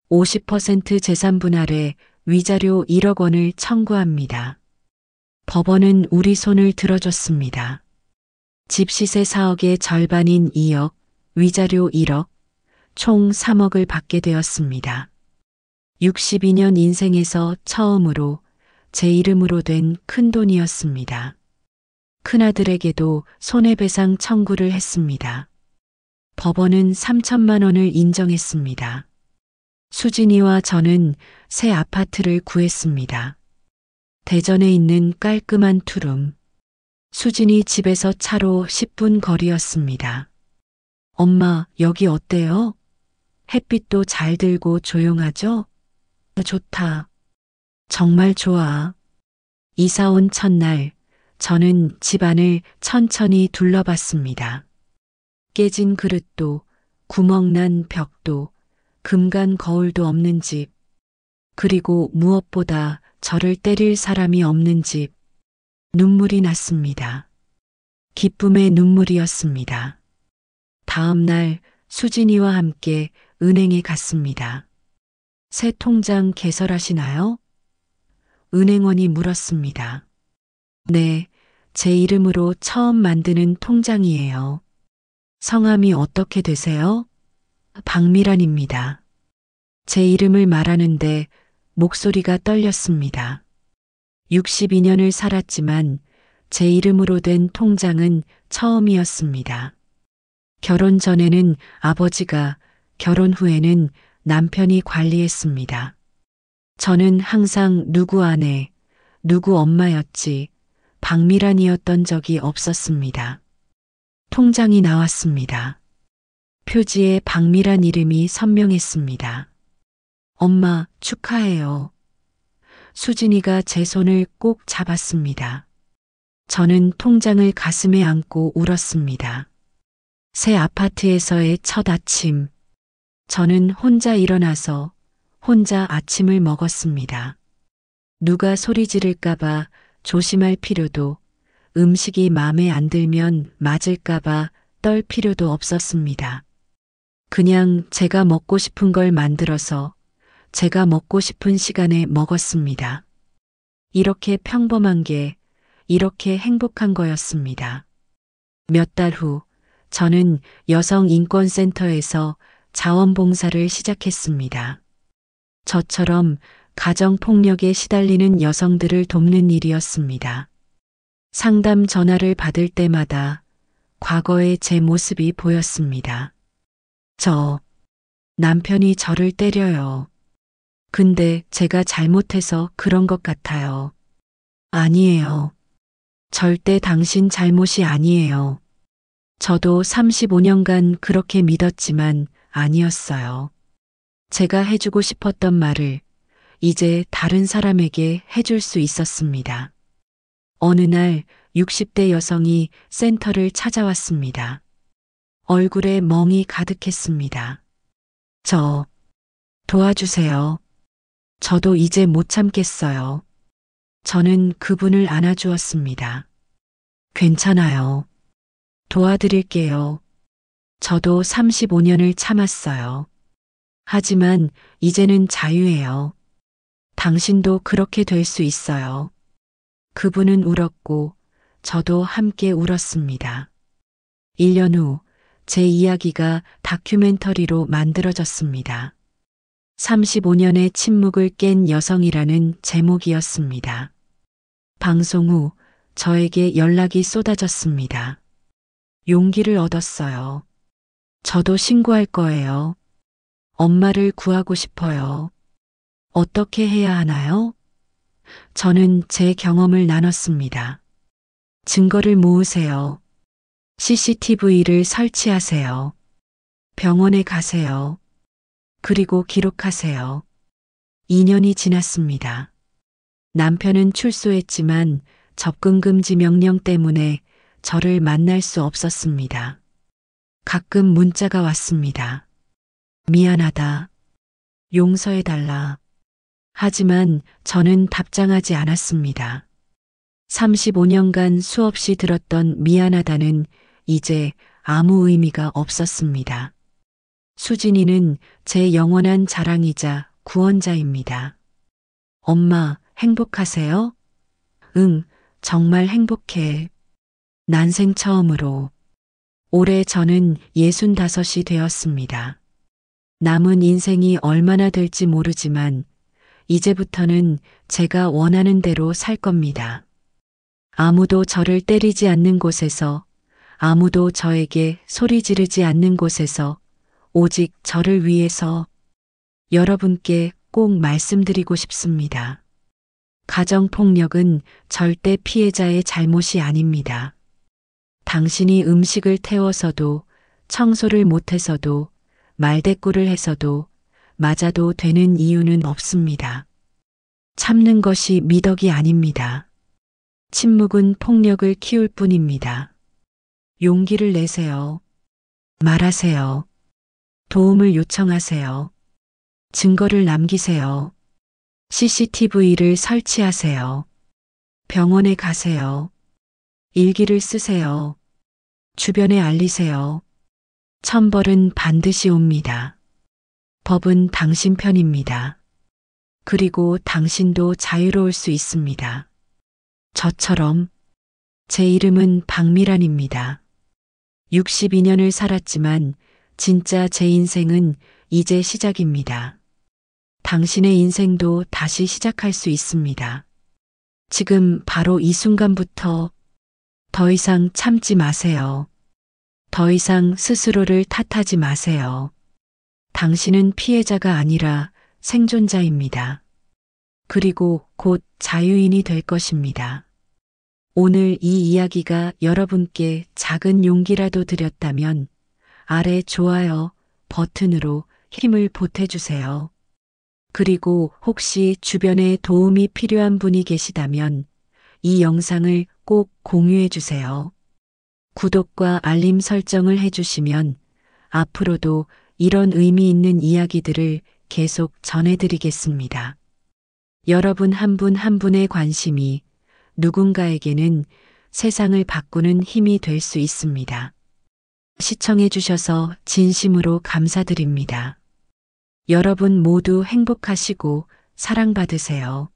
50% 재산 분할에 위자료 1억 원을 청구합니다. 법원은 우리 손을 들어줬습니다. 집 시세 4억의 절반인 2억, 위자료 1억, 총 3억을 받게 되었습니다. 62년 인생에서 처음으로 제 이름으로 된 큰돈이었습니다. 큰아들에게도 손해배상 청구를 했습니다. 법원은 3천만 원을 인정했습니다. 수진이와 저는 새 아파트를 구했습니다. 대전에 있는 깔끔한 투룸. 수진이 집에서 차로 10분 거리였습니다. 엄마, 여기 어때요? 햇빛도 잘 들고 조용하죠? 좋다. 정말 좋아. 이사 온 첫날, 저는 집안을 천천히 둘러봤습니다. 깨진 그릇도, 구멍난 벽도, 금간 거울도 없는 집, 그리고 무엇보다 저를 때릴 사람이 없는 집, 눈물이 났습니다. 기쁨의 눈물이었습니다. 다음 날 수진이와 함께 은행에 갔습니다. 새 통장 개설하시나요? 은행원이 물었습니다. 네, 제 이름으로 처음 만드는 통장이에요. 성함이 어떻게 되세요? 박미란입니다. 제 이름을 말하는데 목소리가 떨렸습니다. 62년을 살았지만 제 이름으로 된 통장은 처음이었습니다. 결혼 전에는 아버지가, 결혼 후에는 남편이 관리했습니다. 저는 항상 누구 아내, 누구 엄마였지 박미란이었던 적이 없었습니다. 통장이 나왔습니다. 표지에 박미란 이름이 선명했습니다. 엄마, 축하해요. 수진이가 제 손을 꼭 잡았습니다. 저는 통장을 가슴에 안고 울었습니다. 새 아파트에서의 첫 아침. 저는 혼자 일어나서 혼자 아침을 먹었습니다. 누가 소리 지를까봐 조심할 필요도, 음식이 마음에 안 들면 맞을까봐 떨 필요도 없었습니다. 그냥 제가 먹고 싶은 걸 만들어서 제가 먹고 싶은 시간에 먹었습니다. 이렇게 평범한 게 이렇게 행복한 거였습니다. 몇 달 후 저는 여성인권센터에서 자원봉사를 시작했습니다. 저처럼 가정폭력에 시달리는 여성들을 돕는 일이었습니다. 상담 전화를 받을 때마다 과거의 제 모습이 보였습니다. 남편이 저를 때려요. 근데 제가 잘못해서 그런 것 같아요. 아니에요. 절대 당신 잘못이 아니에요. 저도 35년간 그렇게 믿었지만 아니었어요. 제가 해주고 싶었던 말을 이제 다른 사람에게 해줄 수 있었습니다. 어느 날 60대 여성이 센터를 찾아왔습니다. 얼굴에 멍이 가득했습니다. 도와주세요. 저도 이제 못 참겠어요. 저는 그분을 안아주었습니다. 괜찮아요. 도와드릴게요. 저도 35년을 참았어요. 하지만 이제는 자유해요. 당신도 그렇게 될 수 있어요. 그분은 울었고 저도 함께 울었습니다. 1년 후 제 이야기가 다큐멘터리로 만들어졌습니다. 35년의 침묵을 깬 여성이라는 제목이었습니다. 방송 후 저에게 연락이 쏟아졌습니다. 용기를 얻었어요. 저도 신고할 거예요. 엄마를 구하고 싶어요. 어떻게 해야 하나요? 저는 제 경험을 나눴습니다. 증거를 모으세요. CCTV를 설치하세요. 병원에 가세요. 그리고 기록하세요. 2년이 지났습니다. 남편은 출소했지만 접근 금지 명령 때문에 저를 만날 수 없었습니다. 가끔 문자가 왔습니다. 미안하다. 용서해달라. 하지만 저는 답장하지 않았습니다. 35년간 수없이 들었던 미안하다는 이제 아무 의미가 없었습니다. 수진이는 제 영원한 자랑이자 구원자입니다. 엄마, 행복하세요? 응, 정말 행복해. 난생 처음으로. 올해 저는 65이 되었습니다. 남은 인생이 얼마나 될지 모르지만 이제부터는 제가 원하는 대로 살 겁니다. 아무도 저를 때리지 않는 곳에서, 아무도 저에게 소리 지르지 않는 곳에서, 오직 저를 위해서 여러분께 꼭 말씀드리고 싶습니다. 가정폭력은 절대 피해자의 잘못이 아닙니다. 당신이 음식을 태워서도, 청소를 못해서도, 말대꾸를 해서도, 맞아도 되는 이유는 없습니다. 참는 것이 미덕이 아닙니다. 침묵은 폭력을 키울 뿐입니다. 용기를 내세요. 말하세요. 도움을 요청하세요. 증거를 남기세요. CCTV를 설치하세요. 병원에 가세요. 일기를 쓰세요. 주변에 알리세요. 천벌은 반드시 옵니다. 법은 당신 편입니다. 그리고 당신도 자유로울 수 있습니다. 저처럼. 제 이름은 박미란입니다. 62년을 살았지만 진짜 제 인생은 이제 시작입니다. 당신의 인생도 다시 시작할 수 있습니다. 지금 바로 이 순간부터 더 이상 참지 마세요. 더 이상 스스로를 탓하지 마세요. 당신은 피해자가 아니라 생존자입니다. 그리고 곧 자유인이 될 것입니다. 오늘 이 이야기가 여러분께 작은 용기라도 드렸다면 아래 좋아요 버튼으로 힘을 보태주세요. 그리고 혹시 주변에 도움이 필요한 분이 계시다면 이 영상을 꼭 공유해 주세요. 구독과 알림 설정을 해주시면 앞으로도 이런 의미 있는 이야기들을 계속 전해드리겠습니다. 여러분 한 분 한 분의 관심이 누군가에게는 세상을 바꾸는 힘이 될 수 있습니다. 시청해 주셔서 진심으로 감사드립니다. 여러분 모두 행복하시고 사랑받으세요.